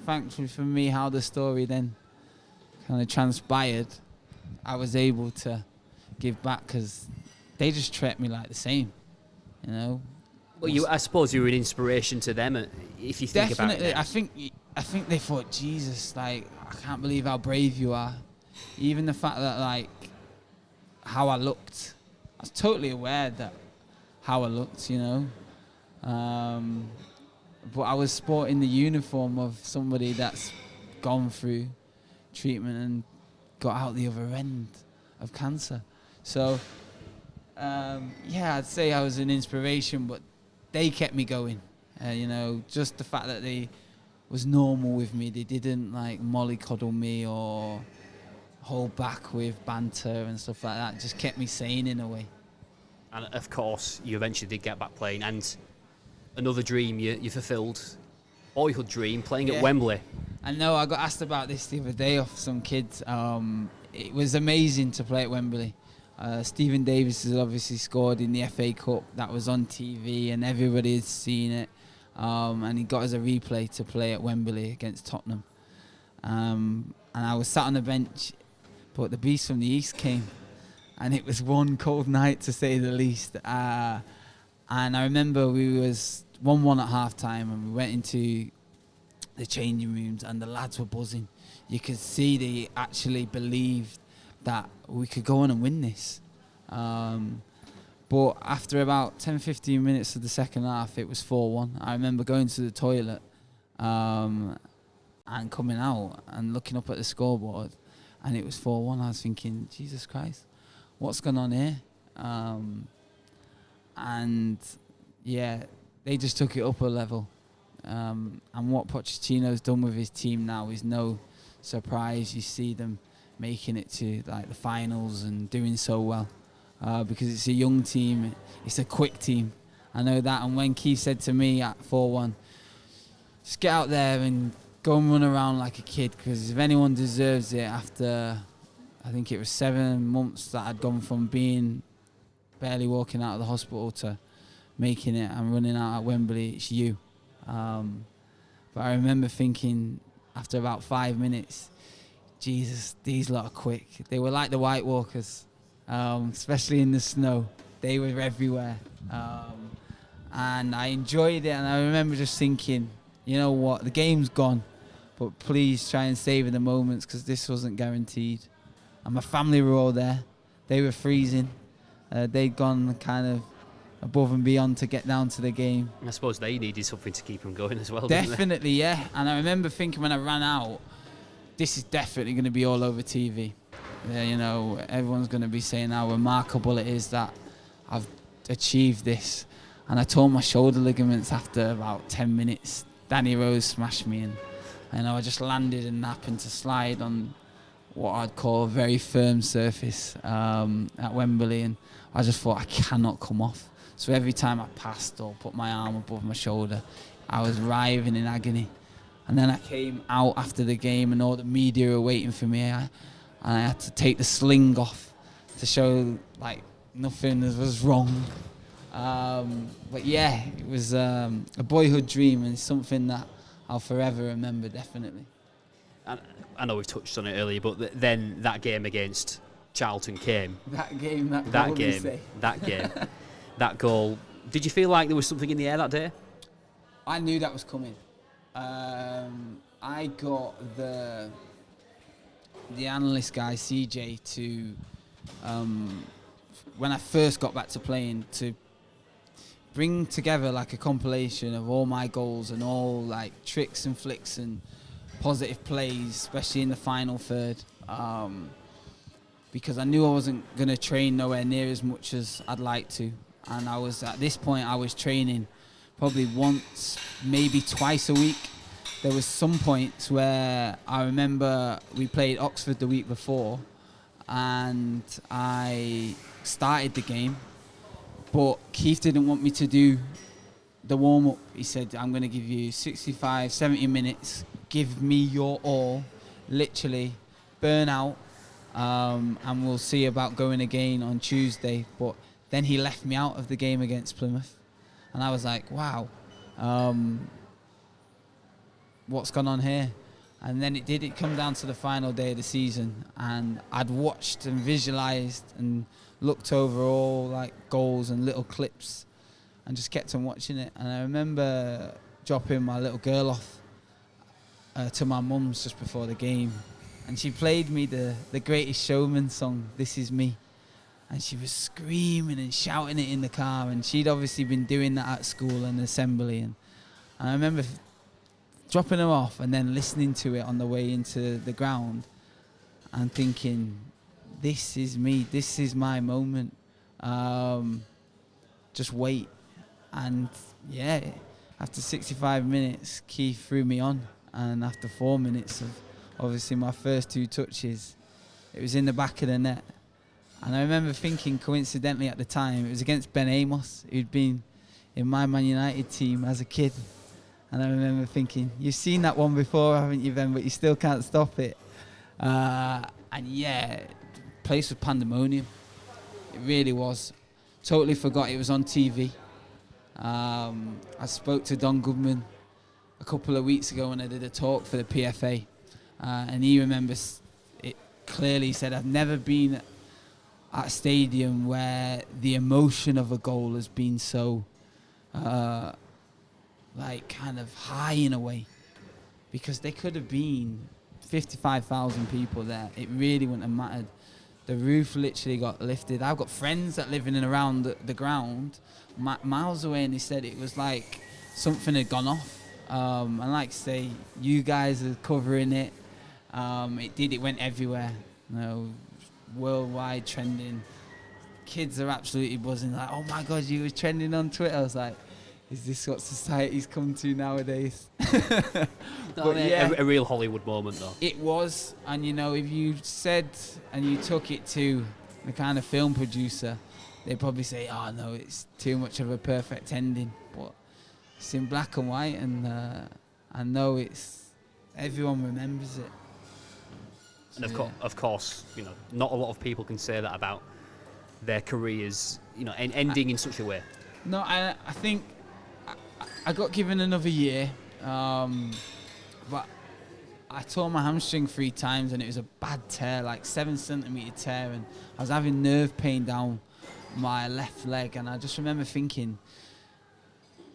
thankfully for me how the story then kind of transpired, I was able to give back because they just treat me like the same, you know. Well, I suppose you were an inspiration to them, if you think about it. Definitely, I think they thought, Jesus, like, I can't believe how brave you are. Even the fact that, like, how I looked, I was totally aware that how I looked, you know. But I was sporting the uniform of somebody that's gone through treatment and got out the other end of cancer. So, I'd say I was an inspiration, but they kept me going. You know, just the fact that they was normal with me. They didn't like mollycoddle me or hold back with banter and stuff like that. Just kept me sane in a way. And of course, you eventually did get back playing, and another dream you fulfilled, boyhood dream, playing at Wembley. I know, I got asked about this the other day off some kids. It was amazing to play at Wembley. Stephen Davis has obviously scored in the FA Cup. That was on TV and everybody had seen it. And he got us a replay to play at Wembley against Tottenham. And I was sat on the bench, but the Beast from the East came. And it was one cold night, to say the least. And I remember we was 1-1 at half-time, and we went into the changing rooms, and the lads were buzzing. You could see they actually believed that we could go on and win this. But after about 10-15 minutes of the second half, it was 4-1. I remember going to the toilet and coming out and looking up at the scoreboard, and it was 4-1. I was thinking, Jesus Christ, what's going on here? And yeah, they just took it up a level. And what Pochettino's done with his team now is no surprise. You see them making it to like the finals and doing so well, because it's a young team, it's a quick team. I know that. And when Keith said to me at 4-1, just get out there and go and run around like a kid, because if anyone deserves it after, I think it was 7 months that I'd gone from being barely walking out of the hospital to making it and running out at Wembley, it's you. But I remember thinking after about 5 minutes, Jesus, these lot are quick. They were like the White Walkers, especially in the snow. They were everywhere. And I enjoyed it, and I remember just thinking, you know what, the game's gone, but please try and savour the moments, because this wasn't guaranteed. And my family were all there. They were freezing. They'd gone kind of above and beyond to get down to the game. I suppose they needed something to keep them going as well. Definitely, yeah. And I remember thinking when I ran out, this is definitely going to be all over TV. You know, everyone's going to be saying how remarkable it is that I've achieved this. And I tore my shoulder ligaments after about 10 minutes. Danny Rose smashed me, and I just landed and happened to slide on what I'd call a very firm surface at Wembley, and I just thought, I cannot come off. So every time I passed or put my arm above my shoulder, I was writhing in agony. And then I came out after the game, and all the media were waiting for me. And I had to take the sling off to show like nothing was wrong. But yeah, it was a boyhood dream, and it's something that I'll forever remember, definitely. And I know we've touched on it earlier, but then that game against Charlton came. That game, that goal. Did you feel like there was something in the air that day? I knew that was coming. I got the analyst guy, CJ, to when I first got back to playing, to bring together like a compilation of all my goals and all like tricks and flicks and positive plays, especially in the final third, because I knew I wasn't going to train nowhere near as much as I'd like to. And I was, at this point, I was training probably once, maybe twice a week. There was some points where I remember we played Oxford the week before, and I started the game, but Keith didn't want me to do the warm-up. He said, I'm going to give you 65, 70 minutes, give me your all, literally burn out, and we'll see about going again on Tuesday. But then he left me out of the game against Plymouth, and I was like, wow, what's gone on here? And then it come down to the final day of the season, and I'd watched and visualised and looked over all like goals and little clips and just kept on watching it. And I remember dropping my little girl off to my mum's just before the game, and she played me the Greatest Showman song, This Is Me. And she was screaming and shouting it in the car, and she'd obviously been doing that at school and assembly. And I remember dropping her off and then listening to it on the way into the ground and thinking, this is me, this is my moment. Just wait. And yeah, after 65 minutes, Keith threw me on, and after 4 minutes of obviously my first 2 touches, it was in the back of the net. And I remember thinking, coincidentally at the time, it was against Ben Amos, who'd been in my Man United team as a kid. And I remember thinking, you've seen that one before, haven't you, Ben? But you still can't stop it. And yeah, the place was pandemonium. It really was. Totally forgot it was on TV. I spoke to Don Goodman a couple of weeks ago when I did a talk for the PFA. And he remembers it clearly. He said, I've never been at a stadium where the emotion of a goal has been so like kind of high in a way, because there could have been 55,000 people there. It really wouldn't have mattered. The roof literally got lifted. I've got friends that live in and around the ground miles away, and they said it was like something had gone off. And like I say, you guys are covering it. It went everywhere, you know, worldwide trending. Kids are absolutely buzzing, like, oh my God, you were trending on Twitter. I was like, is this what society's come to nowadays? But yeah, a real Hollywood moment, though. it was. And you know, if you said and you took it to the kind of film producer, they'd probably say, oh no, it's too much of a perfect ending. But it's in black and white, and I know everyone remembers it. And So, of course, you know, not a lot of people can say that about their careers, you know, ending in such a way. No, I think I got given another year, but I tore my hamstring 3 times, and it was a bad tear, like 7 centimetre tear, and I was having nerve pain down my left leg, and I just remember thinking,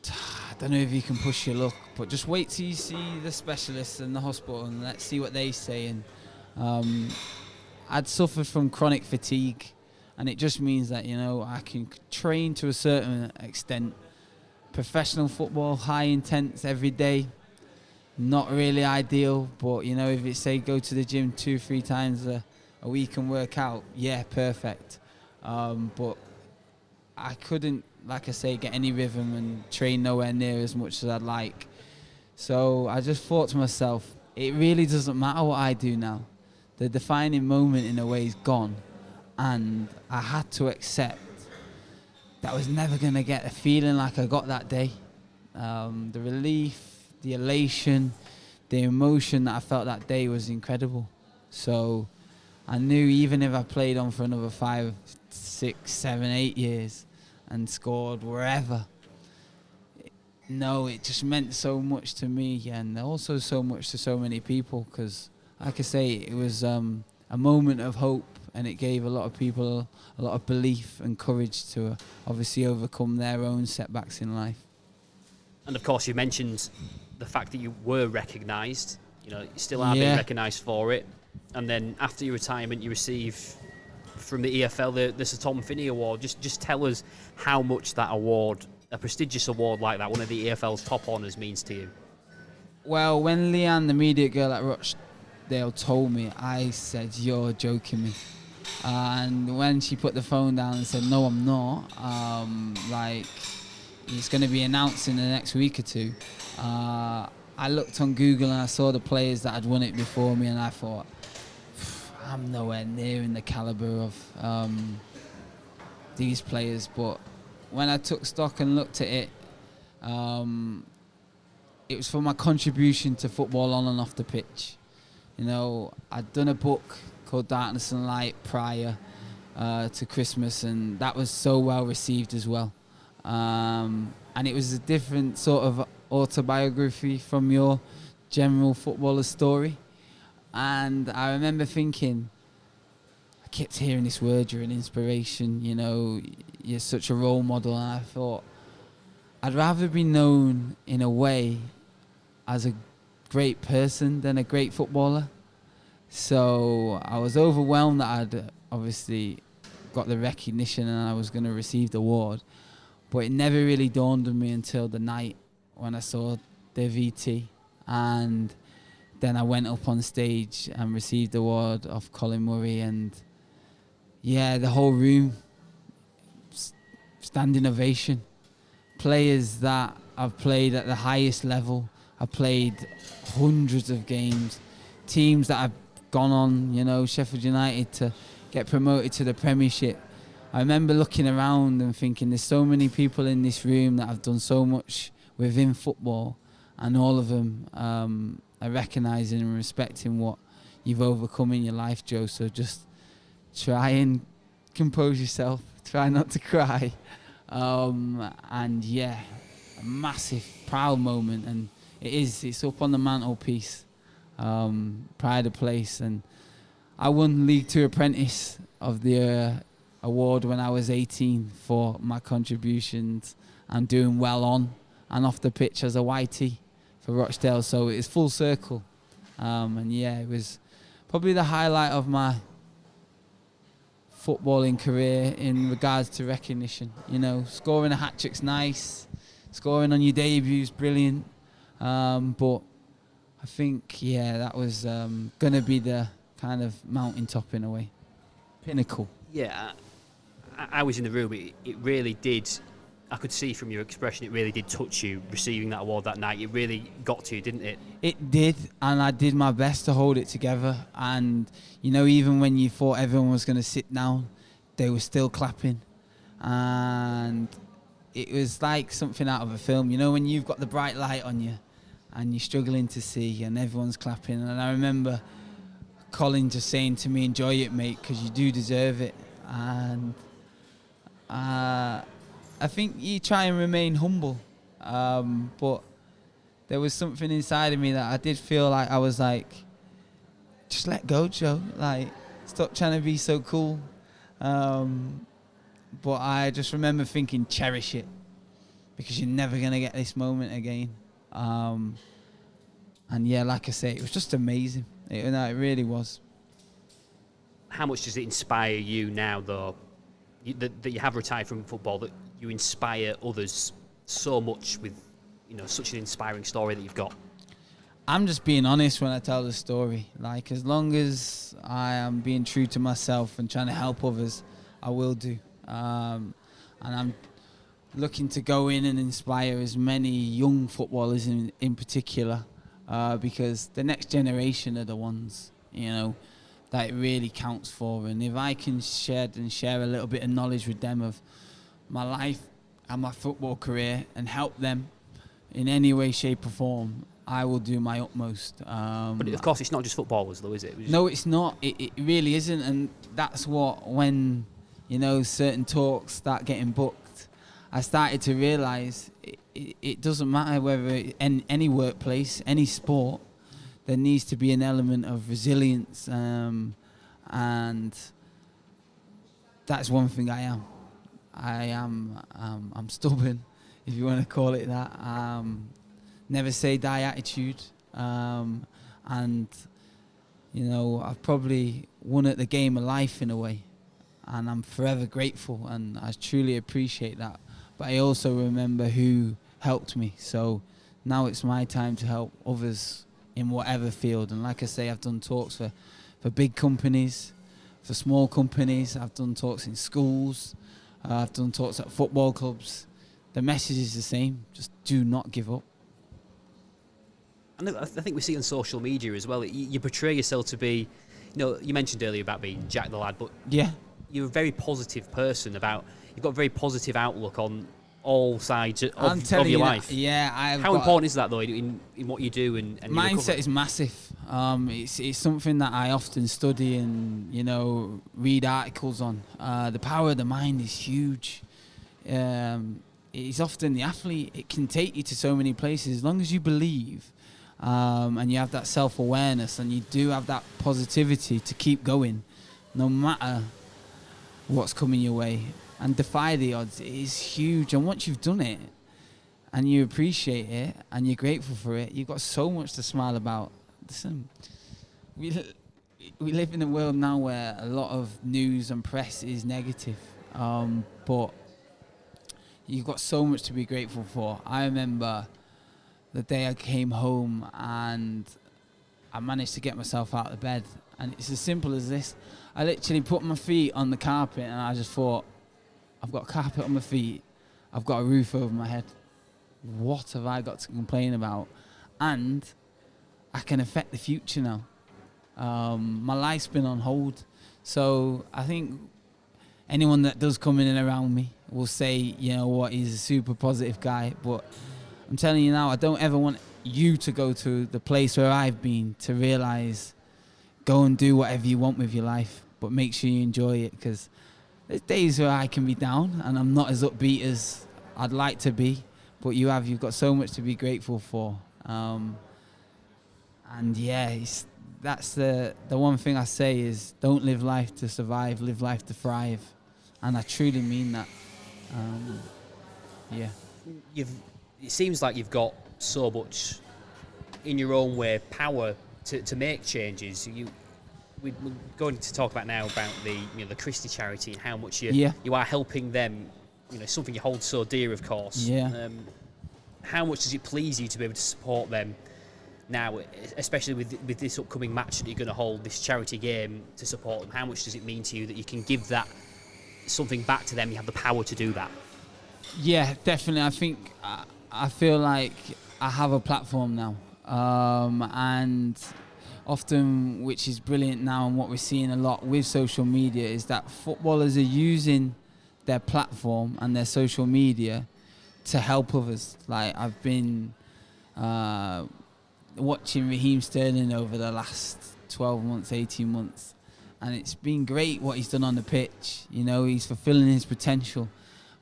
I don't know if you can push your luck, but just wait till you see the specialists in the hospital and let's see what they say. And I'd suffered from chronic fatigue, and it just means that, you know, I can train to a certain extent. Professional football, high intense every day, not really ideal, but you know, if it's say go to the gym 2-3 times a week and work out, yeah, perfect. But I couldn't, like I say, get any rhythm and train nowhere near as much as I'd like. So I just thought to myself, it really doesn't matter what I do now. The defining moment in a way is gone, and I had to accept that I was never going to get a feeling like I got that day. The relief, the elation, the emotion that I felt that day was incredible. So I knew even if I played on for another 5, 6, 7, 8 years and scored wherever, it just meant so much to me, and also so much to so many people, because like I say, it was a moment of hope, and it gave a lot of people a lot of belief and courage to obviously overcome their own setbacks in life. And of course, you mentioned the fact that you were recognised. You know, you still are being recognised for it. And then after your retirement, you receive from the EFL the Sir Tom Finney Award. Just tell us how much that award, a prestigious award like that, one of the EFL's top honours, means to you. Well, when Leanne, the media girl at Rochdale, told me, I said, "You're joking me." And when she put the phone down and said, "No, I'm not," like, it's going to be announced in the next week or 2, I looked on Google and I saw the players that had won it before me, and I thought, I'm nowhere near in the calibre of these players. But when I took stock and looked at it, it was for my contribution to football on and off the pitch. You know, I'd done a book called Darkness and Light prior to Christmas, and that was so well received as well. And it was a different sort of autobiography from your general footballer's story. And I remember thinking, I kept hearing this word, you're an inspiration, you know, you're such a role model. And I thought, I'd rather be known in a way as a great person than a great footballer. So I was overwhelmed that I'd obviously got the recognition and I was going to receive the award. But it never really dawned on me until the night when I saw the VT. And then I went up on stage and received the award off Colin Murray. And yeah, the whole room, standing ovation. Players that I've played at the highest level. I've played hundreds of games. Teams that I've gone on, you know, Sheffield United to get promoted to the Premiership. I remember looking around and thinking there's so many people in this room that have done so much within football, and all of them are recognising and respecting what you've overcome in your life, Joe. So just try and compose yourself, try not to cry. And yeah, a massive proud moment, and it's up on the mantelpiece, pride of place. And I won League 2 Apprentice of the award when I was 18 for my contributions and doing well on and off the pitch as a YT for Rochdale. So it's full circle. And yeah, it was probably the highlight of my footballing career in regards to recognition. You know, scoring a hat-trick's nice, scoring on your debut's brilliant. But I think, yeah, that was going to be the kind of mountaintop in a way. Pinnacle. Yeah, I was in the room. It really did. I could see from your expression, it really did touch you, receiving that award that night. It really got to you, didn't it? It did, and I did my best to hold it together. And, you know, even when you thought everyone was going to sit down, they were still clapping. And it was like something out of a film. You know, when you've got the bright light on you and you're struggling to see and everyone's clapping. And I remember Colin just saying to me, enjoy it, mate, because you do deserve it. And I think you try and remain humble, but there was something inside of me that I did feel like I was like, just let go, Joe. Like, stop trying to be so cool. But I just remember thinking, cherish it, because you're never going to get this moment again. And yeah, like I say, it was just amazing. It really was. How much does it inspire you now, though, that you have retired from football, that you inspire others so much with, you know, such an inspiring story that you've got? I'm just being honest when I tell the story. Like, as long as I am being true to myself and trying to help others, I will do. And I'm looking to go in and inspire as many young footballers in particular, because the next generation are the ones, you know, that it really counts for. And if I can share a little bit of knowledge with them of my life and my football career and help them in any way, shape or form, I will do my utmost. But of course, it's not just footballers, though, is it? No, it's not. It really isn't. And that's what, when, you know, certain talks start getting booked, I started to realise it doesn't matter whether in any workplace, any sport, there needs to be an element of resilience, and that's one thing I am. I'm stubborn, if you want to call it that. Never say die attitude, and you know, I've probably won at the game of life in a way, and I'm forever grateful, and I truly appreciate that. But I also remember who helped me, so now it's my time to help others in whatever field. And like I say, I've done talks for big companies, for small companies. I've done talks in schools. I've done talks at football clubs. The message is the same. Just do not give up. And I think we see on social media as well, you portray yourself to be, you know, you mentioned earlier about being Jack the Lad, but yeah, you're a very positive person you've got a very positive outlook on all sides of your life. How important is that, though, in what you do and your mindset is massive. It's something that I often study and, you know, read articles on. The power of the mind is huge. It's often the athlete. It can take you to so many places as long as you believe and you have that self-awareness, and you do have that positivity to keep going no matter what's coming your way, and defy the odds, it is huge. And once you've done it and you appreciate it and you're grateful for it, you've got so much to smile about. Listen, we live in a world now where a lot of news and press is negative, but you've got so much to be grateful for. I remember the day I came home and I managed to get myself out of bed, and it's as simple as this. I literally put my feet on the carpet and I just thought, I've got carpet on my feet, I've got a roof over my head. What have I got to complain about? And I can affect the future now. My life's been on hold. So I think anyone that does come in and around me will say, you know what, he's a super positive guy. But I'm telling you now, I don't ever want you to go to the place where I've been to realise, go and do whatever you want with your life, but make sure you enjoy it, because there's days where I can be down and I'm not as upbeat as I'd like to be, but you've got so much to be grateful for. And yeah, that's the one thing I say is, don't live life to survive, live life to thrive. And I truly mean that. Yeah. It seems like you've got so much in your own way power to make changes. We're going to talk about now about the Christie charity and how much you are helping them. Something you hold so dear, of course. Yeah. How much does it please you to be able to support them now, especially with this upcoming match that you're going to hold, this charity game to support them? How much does it mean to you that you can give that something back to them? You have the power to do that. Yeah, definitely. I think I feel like I have a platform now, and often, which is brilliant now, and what we're seeing a lot with social media, is that footballers are using their platform and their social media to help others. Like, I've been watching Raheem Sterling over the last 12 months, 18 months, and it's been great what he's done on the pitch. He's fulfilling his potential,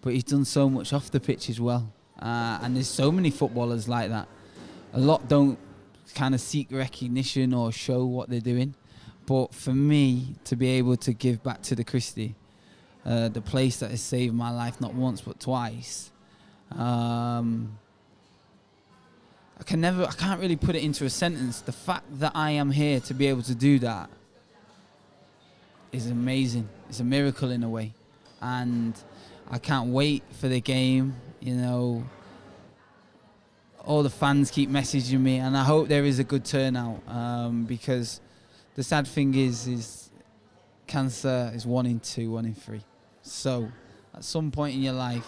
but he's done so much off the pitch as well. And there's so many footballers like that. A lot don't kind of seek recognition or show what they're doing. But for me, to be able to give back to the Christie, the place that has saved my life not once but twice, I can't really put it into a sentence. The fact that I am here to be able to do that is amazing. It's a miracle in a way. And I can't wait for the game. All the fans keep messaging me, and I hope there is a good turnout, because the sad thing is cancer is 1 in 2, 1 in 3. So at some point in your life,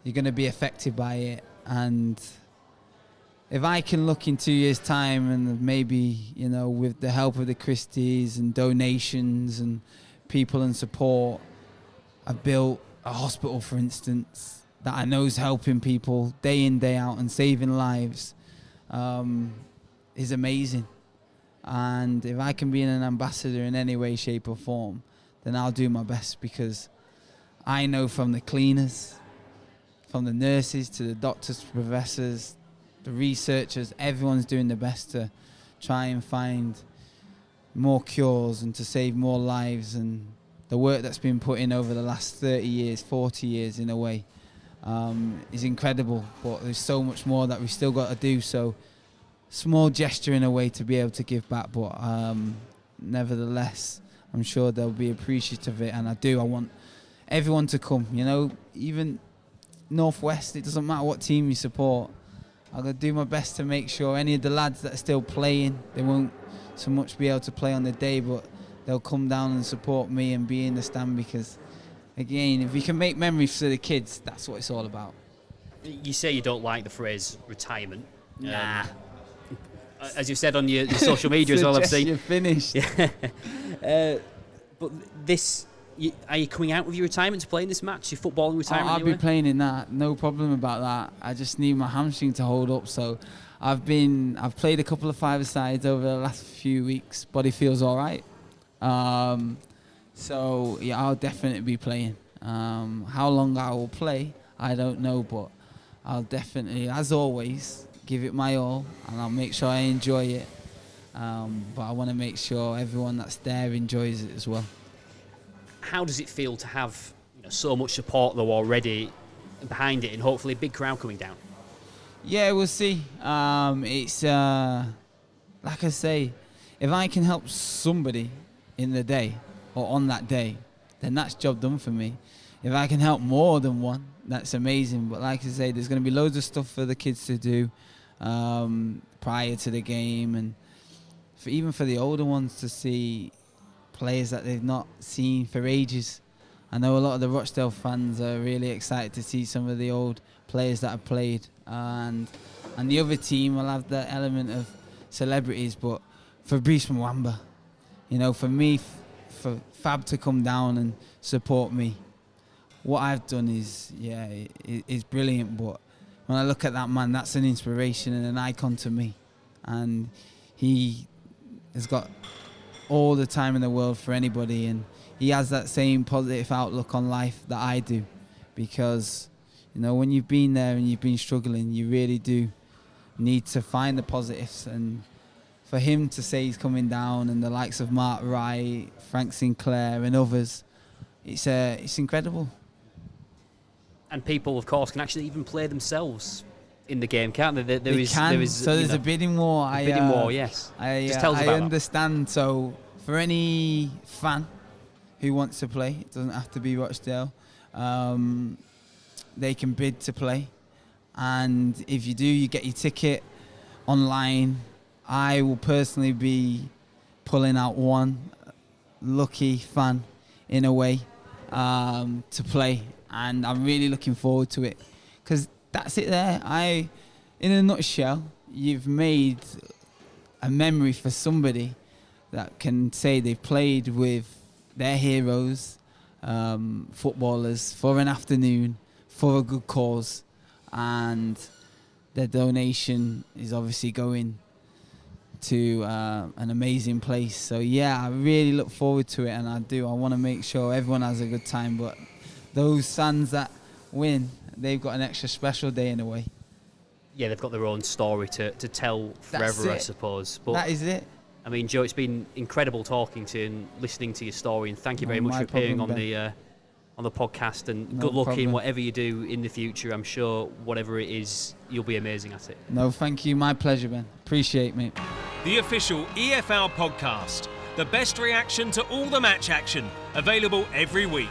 you're going to be affected by it. And if I can look in 2 years' time and maybe, with the help of the Christies and donations and people and support, I've built a hospital, for instance, that I know is helping people day in, day out and saving lives, is amazing. And if I can be an ambassador in any way, shape or form, then I'll do my best, because I know from the cleaners, from the nurses to the doctors, professors, the researchers, everyone's doing their best to try and find more cures and to save more lives. And the work that's been put in over the last 30 years, 40 years in a way, is incredible. But there's so much more that we've still got to do. So small gesture in a way to be able to give back. But nevertheless, I'm sure they'll be appreciative of it. And I want everyone to come, even Northwest, it doesn't matter what team you support. I'm going to do my best to make sure any of the lads that are still playing, they won't so much be able to play on the day, but they'll come down and support me and be in the stand, because, again, if you can make memories for the kids, that's what it's all about. You say you don't like the phrase retirement. Nah. As you said on your social media as well, I've seen. You're finished. But this... Are you coming out with your retirement to play in this match? Your footballing retirement? I'll be playing in that. No problem about that. I just need my hamstring to hold up. So I've played a couple of five-a-sides over the last few weeks. Body feels all right. So yeah, I'll definitely be playing. How long I will play, I don't know, but I'll definitely, as always, give it my all, and I'll make sure I enjoy it. But I want to make sure everyone that's there enjoys it as well. How does it feel to have so much support though already behind it, and hopefully a big crowd coming down? Yeah, we'll see. It's like I say, if I can help somebody in the day or on that day, then that's job done for me. If I can help more than one, that's amazing. But like I say, there's going to be loads of stuff for the kids to do prior to the game, and even for the older ones to see players that they've not seen for ages. I know a lot of the Rochdale fans are really excited to see some of the old players that have played, and the other team will have the element of celebrities. But Fabrice Mwamba, for me, for Fab to come down and support me, what I've done is brilliant. But when I look at that man, that's an inspiration and an icon to me, and he has got all the time in the world for anybody, and he has that same positive outlook on life that I do, because when you've been there and you've been struggling, you really do need to find the positives. And for him to say he's coming down, and the likes of Mark Wright, Frank Sinclair and others, it's incredible. And people, of course, can actually even play themselves in the game, can't they? There's a bidding war. Bidding war, yes. Just tell us about that. understand. So for any fan who wants to play, it doesn't have to be Rochdale, they can bid to play. And if you do, you get your ticket online. I will personally be pulling out one lucky fan in a way to play, and I'm really looking forward to it, because that's it there. In a nutshell, you've made a memory for somebody that can say they've played with their heroes, footballers, for an afternoon, for a good cause, and their donation is obviously going to an amazing place. So yeah, I really look forward to it, and I want to make sure everyone has a good time. But those fans that win, they've got an extra special day in a way. Yeah, they've got their own story to tell forever, I suppose. But that is it. I mean, Joe, it's been incredible talking to you and listening to your story, and thank you very much for appearing on the podcast, and good luck in whatever you do in the future. I'm sure whatever it is, you'll be amazing at it. No, thank you. My pleasure, Ben. Appreciate me. The official EFL podcast. The best reaction to all the match action. Available every week.